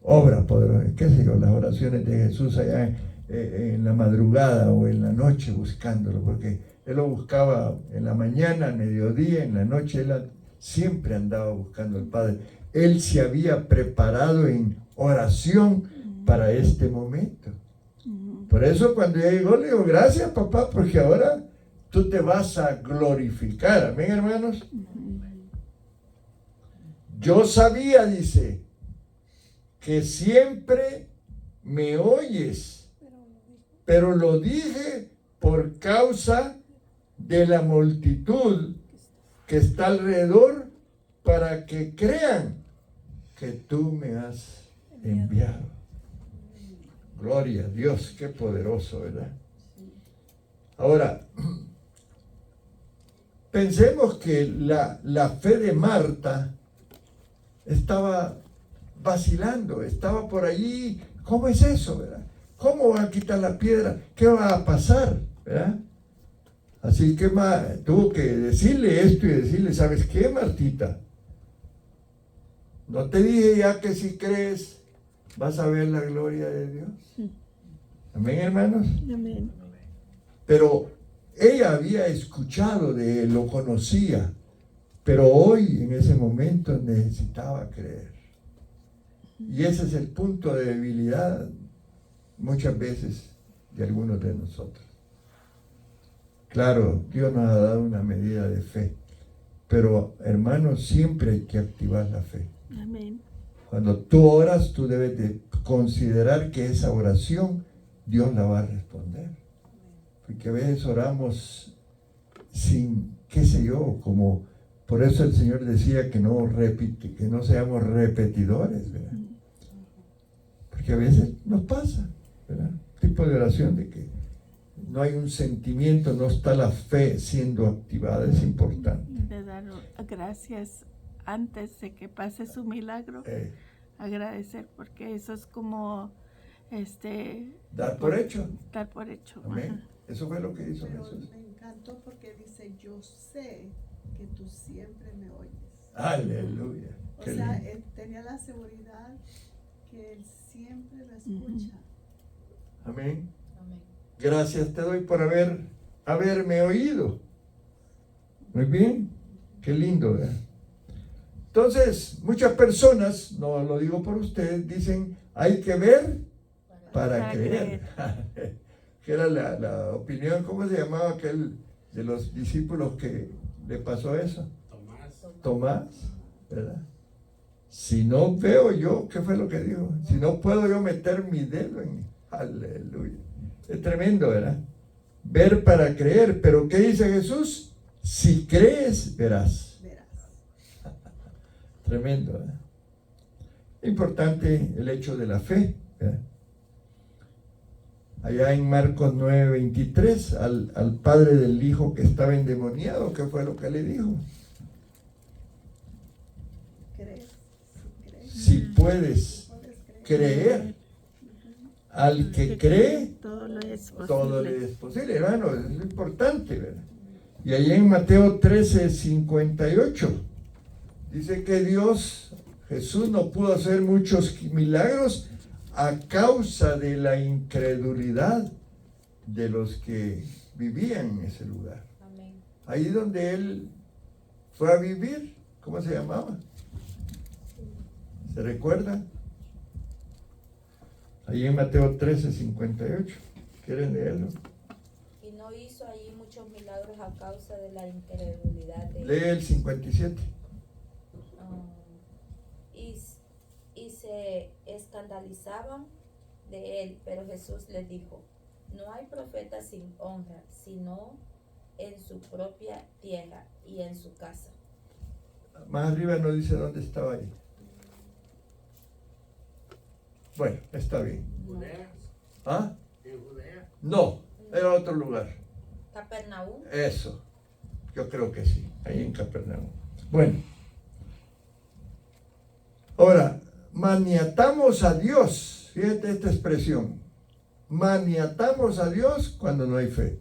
Obra poderosa, qué sé yo, las oraciones de Jesús allá en la madrugada o en la noche buscándolo, porque él lo buscaba en la mañana, al mediodía, en la noche, él siempre andaba buscando al Padre. Él se había preparado en oración para este momento. Por eso cuando ya llegó, le digo, gracias papá, porque ahora tú te vas a glorificar. Amén, hermanos. Yo sabía, dice, que siempre me oyes, pero lo dije por causa de la multitud que está alrededor, para que crean que tú me has enviado. Gloria a Dios, qué poderoso, ¿verdad? Ahora, pensemos que la fe de Marta estaba vacilando, estaba por allí. ¿Cómo es eso, verdad? ¿Cómo va a quitar la piedra? ¿Qué va a pasar, verdad? Así que tuvo que decirle esto y decirle, ¿sabes qué, Martita? ¿No te dije ya que si crees vas a ver la gloria de Dios? Amén, hermanos. Amén. Pero ella había escuchado de él, lo conocía, pero hoy en ese momento necesitaba creer. Y ese es el punto de debilidad muchas veces de algunos de nosotros. Claro, Dios nos ha dado una medida de fe, pero hermanos, siempre hay que activar la fe. Amén. Cuando tú oras, tú debes de considerar que esa oración Dios la va a responder. Porque a veces oramos sin, qué sé yo, como por eso el Señor decía que no seamos repetidores, ¿verdad? Porque a veces nos pasa, ¿verdad? Tipo de oración de que no hay un sentimiento, no está la fe siendo activada, es importante. De dar gracias antes de que pase su milagro, agradecer, porque eso es como dar por hecho. Dar por hecho. Amén. Ajá. Eso fue lo que hizo Pero Jesús. me encantó porque dice, yo sé que tú siempre me oyes. Aleluya. O Qué sea, lindo. él tenía la seguridad que él siempre lo escucha. Amén. Amén. Gracias te doy por haberme oído. Muy bien. Qué lindo, ¿verdad? Entonces, muchas personas, no lo digo por ustedes, dicen, hay que ver para creer. Que era la opinión, ¿cómo se llamaba aquel de los discípulos que le pasó eso? Tomás, ¿verdad? Si no veo yo, ¿qué fue lo que dijo? Si no puedo yo meter mi dedo en... Aleluya. Es tremendo, ¿verdad? Ver para creer. Pero ¿qué dice Jesús? Si crees, verás. Tremendo, ¿verdad? Importante el hecho de la fe, ¿verdad? Allá en Marcos 9:23, al padre del hijo que estaba endemoniado, ¿qué fue lo que le dijo? Si puedes creer, al que cree, todo le es posible. todo le es posible, hermano, es importante, ¿verdad? Y ahí en Mateo 13:58, dice que Jesús no pudo hacer muchos milagros a causa de la incredulidad de los que vivían en ese lugar. Amén. Ahí donde él fue a vivir, ¿cómo se llamaba? ¿Se recuerdan? Ahí en Mateo 13:58. ¿Quieren leerlo? Y no hizo allí muchos milagros a causa de la incredulidad de Lee el 57. y se escandalizaban de él, pero Jesús les dijo, no hay profeta sin honra, sino en su propia tierra y en su casa. más arriba no dice dónde estaba ahí. Bueno, está bien. ¿Judea? ¿Ah? ¿En Judea? No, era otro lugar. Capernaum. Eso, yo creo que sí, ahí en Capernaum. Bueno, ahora, maniatamos a Dios, fíjate esta expresión, maniatamos a Dios cuando no hay fe.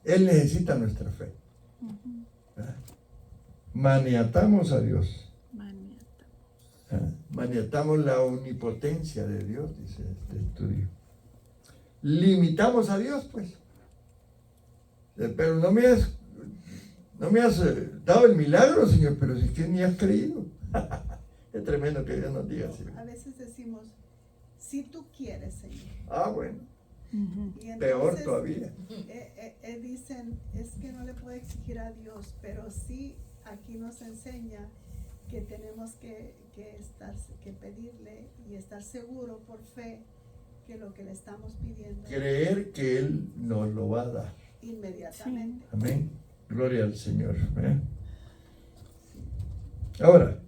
Él necesita nuestra fe. ¿Ah? Maniatamos a Dios. Maniatamos la omnipotencia de Dios, dice este estudio. Limitamos a Dios, pues. Pero no me has dado el milagro, Señor, pero si es que ni has creído. Es tremendo que Dios nos diga así. A veces decimos, si tú quieres, Señor. Ah, bueno. Y entonces, Peor todavía. Dicen, es que no le puedo exigir a Dios, pero sí aquí nos enseña que tenemos que pedirle y estar seguro por fe que lo que le estamos pidiendo Creer que Él nos lo va a dar. inmediatamente. Amén. Gloria al Señor. Ahora,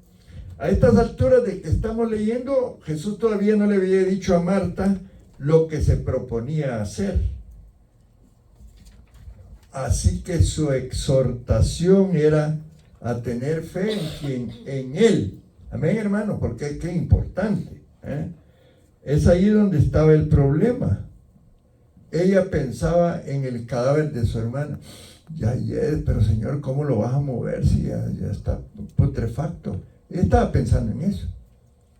a estas alturas de que estamos leyendo, Jesús todavía no le había dicho a Marta lo que se proponía hacer. Así que su exhortación era a tener fe en Él. Amén, hermano, porque qué importante. Es ahí donde estaba el problema. Ella pensaba en el cadáver de su hermana. Ya, pero Señor, ¿cómo lo vas a mover si ya está putrefacto? Ella estaba pensando en eso.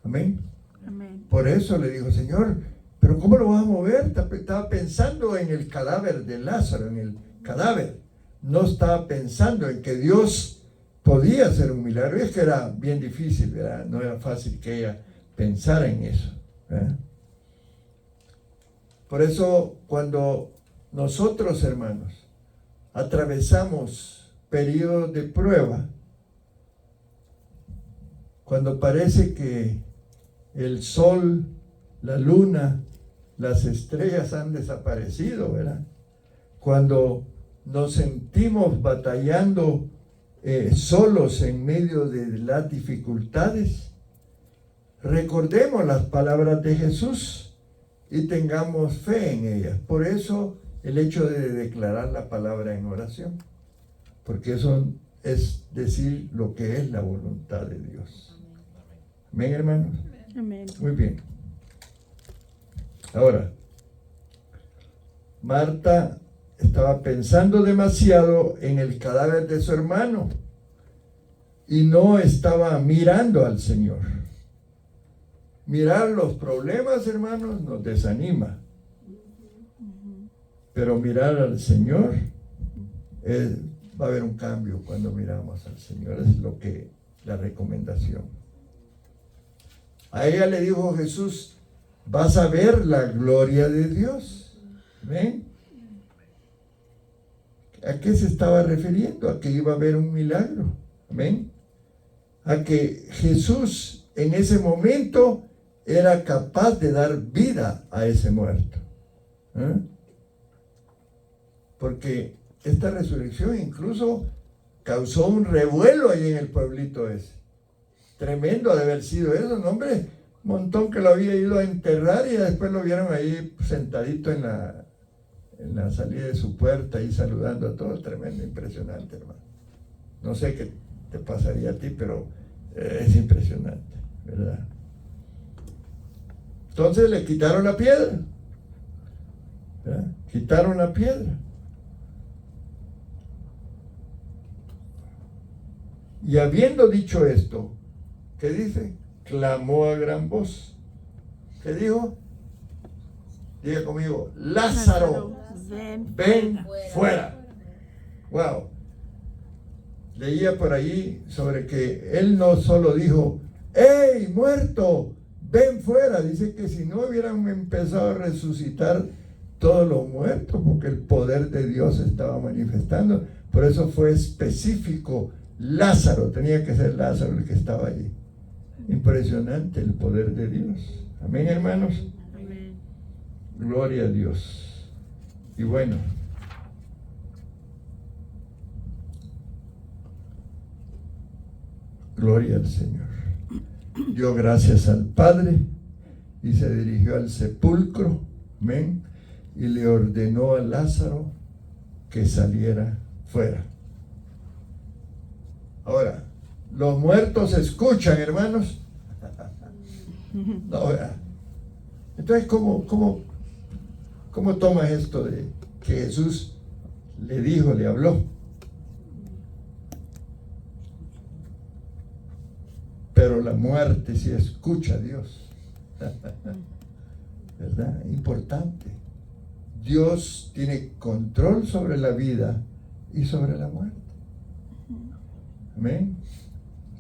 Amén. Amén. Por eso le dijo, Señor, ¿pero cómo lo vas a mover? Estaba pensando en el cadáver de Lázaro, en el cadáver. No estaba pensando en que Dios podía hacer un milagro. Es que era bien difícil, ¿verdad? No era fácil que ella pensara en eso. ¿Verdad? Por eso, cuando nosotros, hermanos, atravesamos periodos de prueba, cuando parece que el sol, la luna, las estrellas han desaparecido, ¿verdad? Cuando nos sentimos batallando solos en medio de las dificultades, recordemos las palabras de Jesús y tengamos fe en ellas. Por eso el hecho de declarar la palabra en oración, porque eso es decir lo que es la voluntad de Dios. Amén, hermanos. Amén. Muy bien. Ahora, Marta estaba pensando demasiado en el cadáver de su hermano y no estaba mirando al Señor. Mirar los problemas, hermanos, nos desanima. Pero mirar al Señor, va a haber un cambio cuando miramos al Señor. Es la recomendación. A ella le dijo Jesús, vas a ver la gloria de Dios. ¿Ven? ¿A qué se estaba refiriendo? A que iba a haber un milagro. ¿Ven? A que Jesús en ese momento era capaz de dar vida a ese muerto. Porque esta resurrección incluso causó un revuelo ahí en el pueblito ese. Tremendo de haber sido eso, ¿no, hombre? Un montón que lo había ido a enterrar y después lo vieron ahí sentadito en la salida de su puerta ahí saludando a todos. Tremendo, impresionante, hermano. No sé qué te pasaría a ti, pero es impresionante, ¿verdad? Entonces le quitaron la piedra, ¿verdad? Quitaron la piedra. Y habiendo dicho esto, ¿qué dice? Clamó a gran voz. ¿Qué dijo? Diga conmigo, Lázaro, ven fuera. Wow. Leía por ahí sobre que él no solo dijo, ¡hey, muerto! Ven fuera. Dice que si no hubieran empezado a resucitar todos los muertos, porque el poder de Dios estaba manifestando. Por eso fue específico. Lázaro, tenía que ser Lázaro el que estaba allí. Impresionante el poder de Dios. Amén, hermanos. Amén. Gloria a Dios. Y bueno, Gloria al Señor. Dio gracias al Padre y se dirigió al sepulcro, amén, y le ordenó a Lázaro que saliera fuera. Ahora, los muertos escuchan, hermanos. No, ¿verdad? Entonces, ¿cómo tomas esto de que Jesús le dijo, le habló? Pero la muerte sí escucha a Dios. ¿Verdad? Importante. Dios tiene control sobre la vida y sobre la muerte. Amén.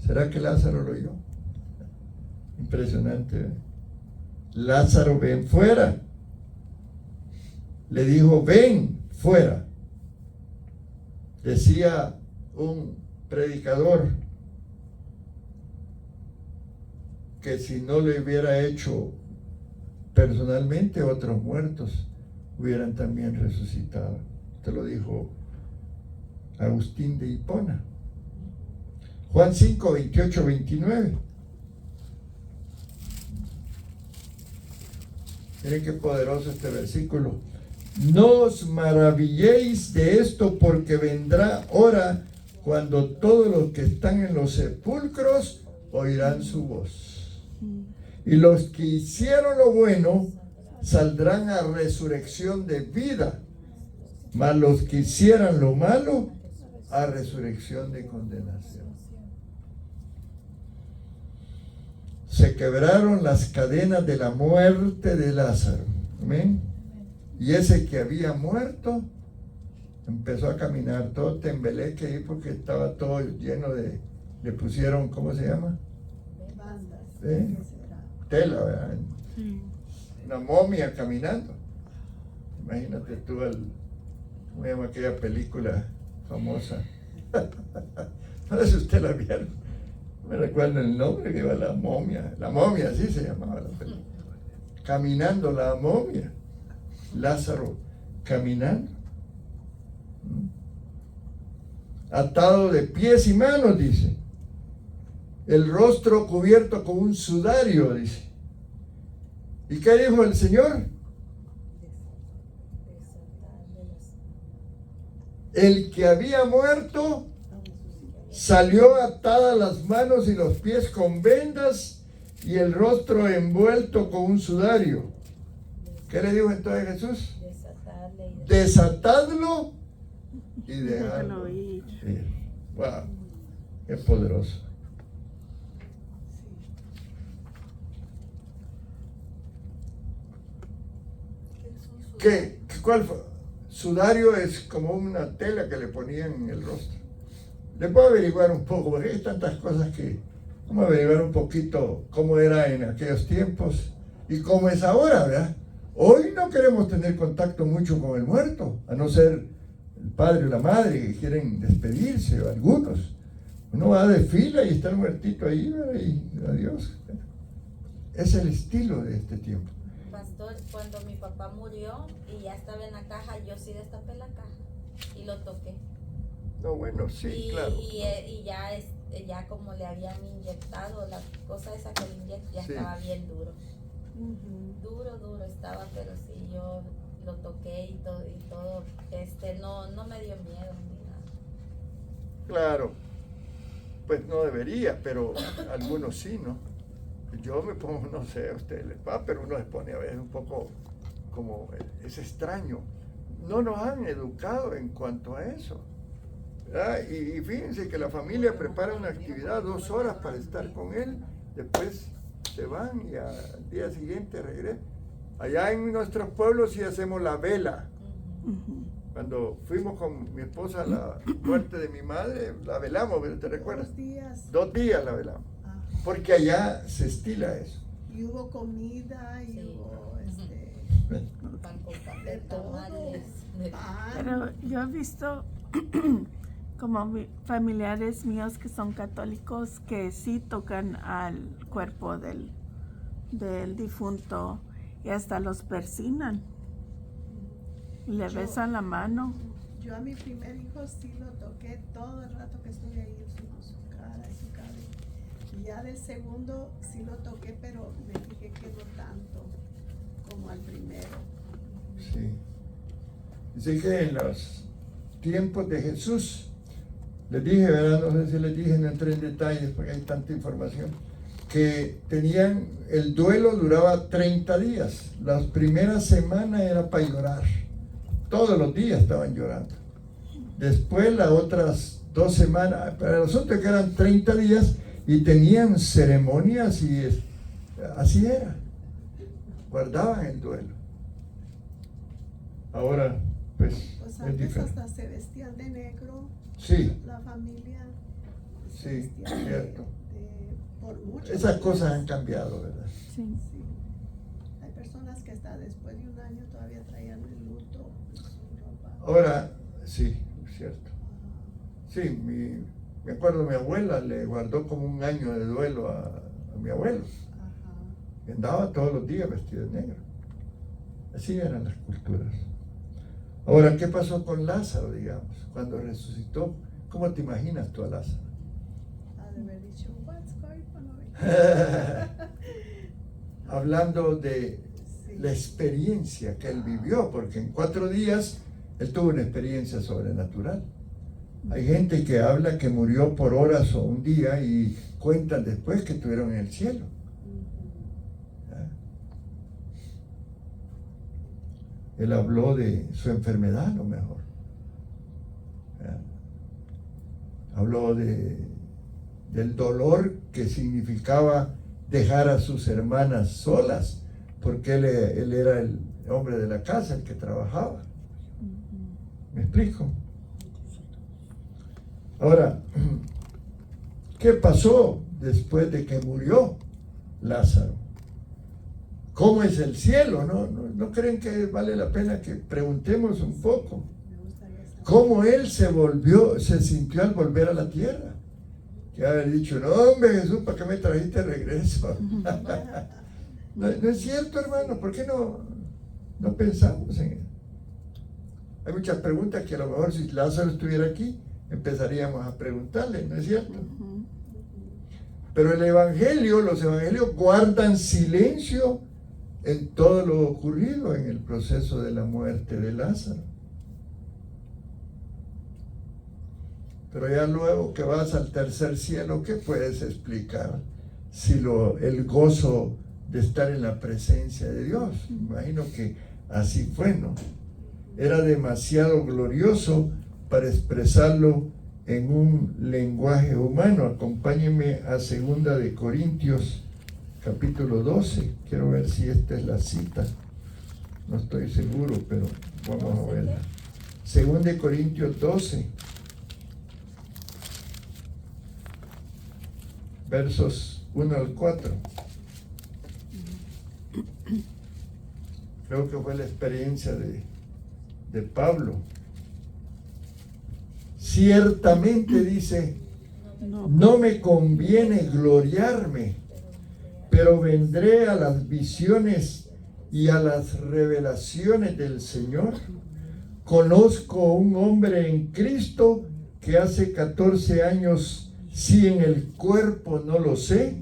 ¿Será que Lázaro lo oyó? Impresionante. Lázaro, ven fuera. Le dijo, ven fuera. Decía un predicador que si no lo hubiera hecho personalmente, otros muertos hubieran también resucitado. Te lo dijo Agustín de Hipona. Juan 5, 28, 29. Miren qué poderoso este versículo. No os maravilléis de esto, porque vendrá hora cuando todos los que están en los sepulcros oirán su voz. Y los que hicieron lo bueno saldrán a resurrección de vida, mas los que hicieran lo malo a resurrección de condenación. Se quebraron las cadenas de la muerte de Lázaro. Amén. Y ese que había muerto empezó a caminar todo tembeleque ahí porque estaba todo lleno de, le pusieron, ¿cómo se llama? Bandas. Tela, ¿verdad? Una momia caminando. Imagínate tú ¿cómo se llama aquella película famosa? No sé si usted la vieron. Me recuerdo el nombre que iba la momia, así se llamaba la película. Caminando la momia. Lázaro caminando. Atado de pies y manos, dice. El rostro cubierto con un sudario, dice. ¿Y qué dijo el Señor? El que había muerto salió atadas las manos y los pies con vendas y el rostro envuelto con un sudario. ¿Qué le dijo entonces Jesús? Desatadlo y dejadlo ir. Wow, qué poderoso. ¿Cuál fue? Sudario es como una tela que le ponían en el rostro. Le puedo averiguar un poco, porque hay tantas cosas que vamos a averiguar un poquito cómo era en aquellos tiempos y cómo es ahora, ¿verdad? Hoy no queremos tener contacto mucho con el muerto, a no ser el padre o la madre que quieren despedirse, o algunos. Uno va de fila y está el muertito ahí, ¿verdad? Y adiós. Es el estilo de este tiempo. Pastor, cuando mi papá murió y ya estaba en la caja, yo sí destapé la caja y lo toqué. No, bueno, sí, claro. Y ya como le habían inyectado la cosa esa que le inyectan, ya sí. Estaba bien duro. Duro estaba, pero sí, yo lo toqué y todo, no me dio miedo ni nada. Claro, pues no debería, pero algunos sí, ¿no? Yo me pongo, no sé, a usted les va, pero uno se pone a veces un poco como, es extraño. No nos han educado en cuanto a eso, ¿verdad? Y fíjense que la familia prepara una actividad 2 horas para estar con él, después se van y al día siguiente regresan. Allá en nuestros pueblos sí hacemos la vela. Cuando fuimos con mi esposa a la muerte de mi madre, la velamos, ¿te recuerdas? 2 días. 2 días la velamos. Porque allá se estila eso. Y hubo comida, y sí. Hubo pan con café, tamales. Pero yo he visto como familiares míos que son católicos que sí tocan al cuerpo del difunto y hasta los persignan y le besan la mano. Yo a mi primer hijo sí lo toqué todo el rato que estuve ahí, su cara y su cabello. Ya del segundo sí lo toqué, pero me fijé que no tanto como al primero. Sí. Dice que en los tiempos de Jesús, les dije, ¿verdad? No sé si les dije, no entré en detalles porque hay tanta información, que tenían, el duelo duraba 30 días. Las primeras semanas era para llorar. Todos los días estaban llorando. Después las otras 2 semanas, pero el asunto es que eran 30 días y tenían ceremonias y así era. Guardaban el duelo. Ahora, pues Pues es antes diferente. hasta se vestían de negro, Sí, la familia. Se sí, vestían de- cierto. por muchos Esas días. cosas han cambiado, ¿verdad? Sí. Sí. Hay personas que hasta después de un año todavía traían el luto, su ropa. Ahora, sí, es cierto. Sí, me acuerdo, mi abuela le guardó como un año de duelo a mi abuelo. Ajá. Y andaba todos los días vestido de negro. Así eran las culturas. Ahora, ¿qué pasó con Lázaro, digamos, cuando resucitó? ¿Cómo te imaginas tú a Lázaro? Ha de haber dicho, what's going on? Hablando de Sí. la experiencia que él vivió, porque en 4 días él tuvo una experiencia sobrenatural. Hay gente que habla que murió por horas o un día y cuentan después que estuvieron en el cielo. Ujú. ¿Ya? Él habló de su enfermedad, a lo mejor. ¿Ya? Habló del dolor que significaba dejar a sus hermanas solas, porque él era el hombre de la casa, el que trabajaba. ¿Me explico? Ahora, ¿qué pasó después de que murió Lázaro? ¿Cómo es el cielo? ¿No creen que vale la pena que preguntemos un poco? Me gustaría saber. ¿Cómo él se sintió al volver a la tierra? Que haber dicho, no hombre Jesús, ¿para qué me trajiste de regreso? No es cierto, hermano, ¿por qué no pensamos en él? Hay muchas preguntas que a lo mejor si Lázaro estuviera aquí, empezaríamos a preguntarle, ¿no es cierto? Ujú. Pero los evangelios guardan silencio en todo lo ocurrido en el proceso de la muerte de Lázaro. Pero ya luego que vas al tercer cielo, ¿qué puedes explicar? Si el gozo de estar en la presencia de Dios. Imagino que así fue, ¿no? Era demasiado glorioso para expresarlo en un lenguaje humano. Acompáñenme a 2 de Corintios, capítulo 12. Quiero ver si esta es la cita. No estoy seguro, pero vamos a verla. 2 de Corintios 12. Versos 1 al 4. Creo que fue la experiencia de Pablo. Ciertamente dice, no me conviene gloriarme, pero vendré a las visiones y a las revelaciones del Señor. Conozco un hombre en Cristo que hace 14 años, si en el cuerpo no lo sé,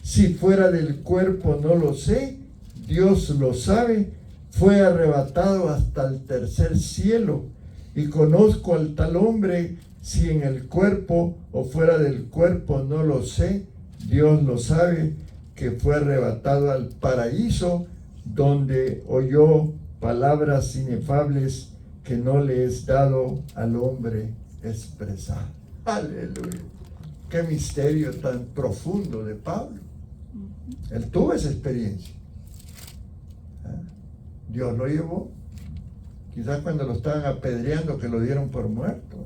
si fuera del cuerpo no lo sé, Dios lo sabe, fue arrebatado hasta el tercer cielo. Y conozco al tal hombre, si en el cuerpo o fuera del cuerpo no lo sé, Dios lo sabe, que fue arrebatado al paraíso, donde oyó palabras inefables que no le es dado al hombre expresar. Aleluya. Qué misterio tan profundo de Pablo. Él tuvo esa experiencia. Dios lo llevó. Quizás cuando lo estaban apedreando, que lo dieron por muerto.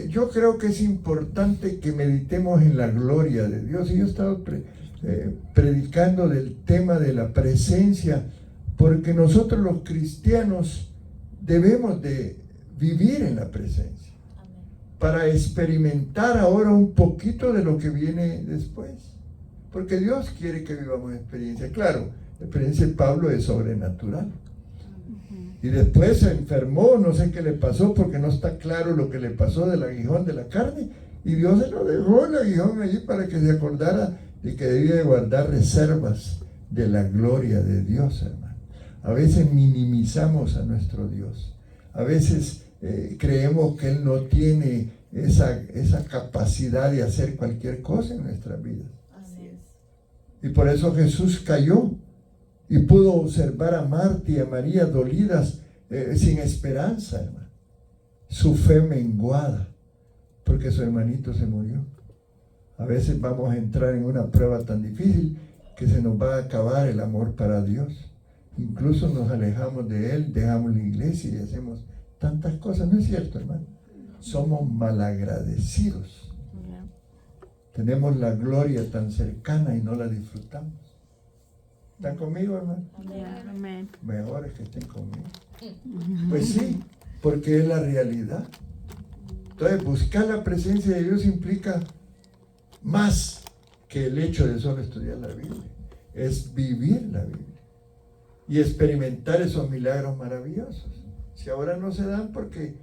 Yo creo que es importante que meditemos en la gloria de Dios. Y yo he estado predicando del tema de la presencia, porque nosotros los cristianos debemos de vivir en la presencia, para experimentar ahora un poquito de lo que viene después. Porque Dios quiere que vivamos experiencia. Claro, la experiencia de Pablo es sobrenatural. Y después se enfermó, no sé qué le pasó, porque no está claro lo que le pasó del aguijón de la carne, Y Dios se lo dejó el aguijón allí para que se acordara de que debía de guardar reservas de la gloria de Dios, hermano. A veces minimizamos a nuestro Dios. A veces creemos que Él no tiene esa capacidad de hacer cualquier cosa en nuestras vidas. Así es. Y por eso Jesús cayó y pudo observar a Marta y a María dolidas, sin esperanza, hermano. Su fe menguada, porque su hermanito se murió. A veces vamos a entrar en una prueba tan difícil que se nos va a acabar el amor para Dios. Incluso nos alejamos de Él, dejamos la iglesia y hacemos tantas cosas. ¿No es cierto, hermano? Somos malagradecidos. Tenemos la gloria tan cercana y no la disfrutamos. ¿Están conmigo, hermano? Amén. Mejor es que estén conmigo. Pues sí, porque es la realidad. Entonces, buscar la presencia de Dios implica más que el hecho de solo estudiar la Biblia. Es vivir la Biblia y experimentar esos milagros maravillosos. Si ahora no se dan porque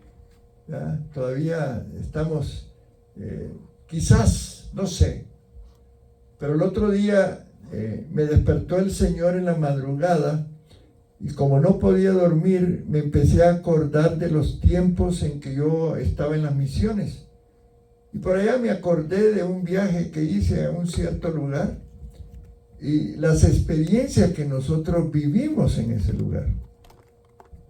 ya todavía estamos, quizás, no sé, pero el otro día me despertó el Señor en la madrugada y como no podía dormir, me empecé a acordar de los tiempos en que yo estaba en las misiones. Y por allá me acordé de un viaje que hice a un cierto lugar y las experiencias que nosotros vivimos en ese lugar.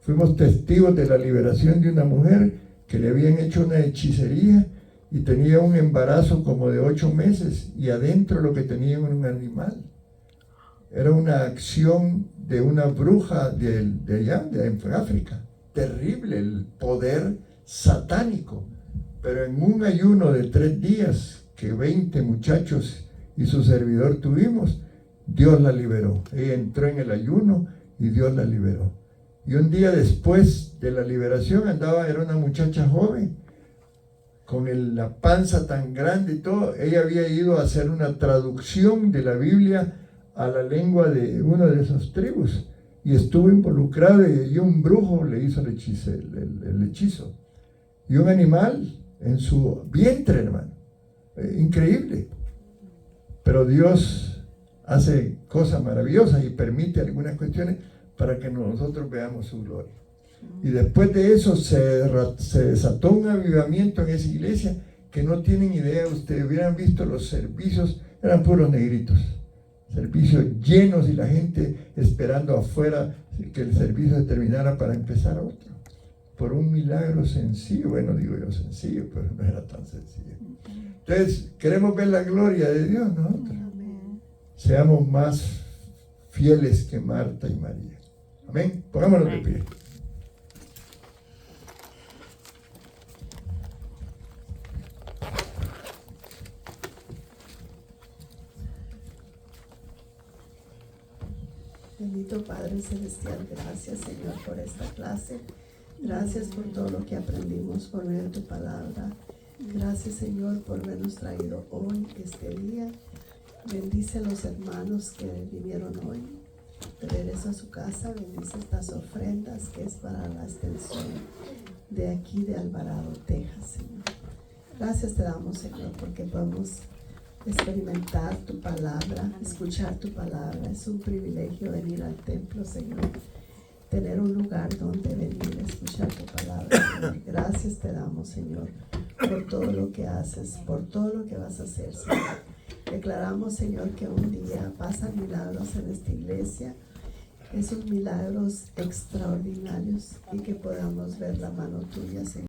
Fuimos testigos de la liberación de una mujer que le habían hecho una hechicería y tenía un embarazo como de 8 meses y adentro lo que tenía era un animal. Era una acción de una bruja de allá, de África. Terrible el poder satánico. Pero en un ayuno de 3 días que 20 muchachos y su servidor tuvimos, Dios la liberó. Ella entró en el ayuno y Dios la liberó. Y un día después de la liberación era una muchacha joven, con la panza tan grande y todo. Ella había ido a hacer una traducción de la Biblia a la lengua de una de esas tribus y estuvo involucrada y un brujo le hizo el hechizo. Y un animal en su vientre, hermano. Increíble. Pero Dios hace cosas maravillosas y permite algunas cuestiones para que nosotros veamos su gloria. Y después de eso se desató un avivamiento en esa iglesia que no tienen idea. Ustedes hubieran visto los servicios, eran puros negritos. Servicios llenos y la gente esperando afuera que el servicio se terminara para empezar otro. Por un milagro sencillo, bueno, digo yo sencillo, pero no era tan sencillo. Entonces, queremos ver la gloria de Dios nosotros. Amén. Seamos más fieles que Marta y María. Amén. Pongámonos de pie. Bendito Padre Celestial, gracias Señor por esta clase. Gracias por todo lo que aprendimos por medio de tu palabra. Gracias Señor por habernos traído hoy, este día. Bendice a los hermanos que vinieron hoy. De regreso a su casa, bendice estas ofrendas que es para la extensión de aquí de Alvarado, Texas, Señor. Gracias te damos, Señor, porque podemos experimentar tu palabra, escuchar tu palabra. Es un privilegio venir al templo, Señor. Tener un lugar donde venir a escuchar tu palabra, Señor. Gracias te damos, Señor, por todo lo que haces, por todo lo que vas a hacer, Señor. Declaramos, Señor, que un día pasan milagros en esta iglesia, esos milagros extraordinarios, y que podamos ver la mano tuya, Señor.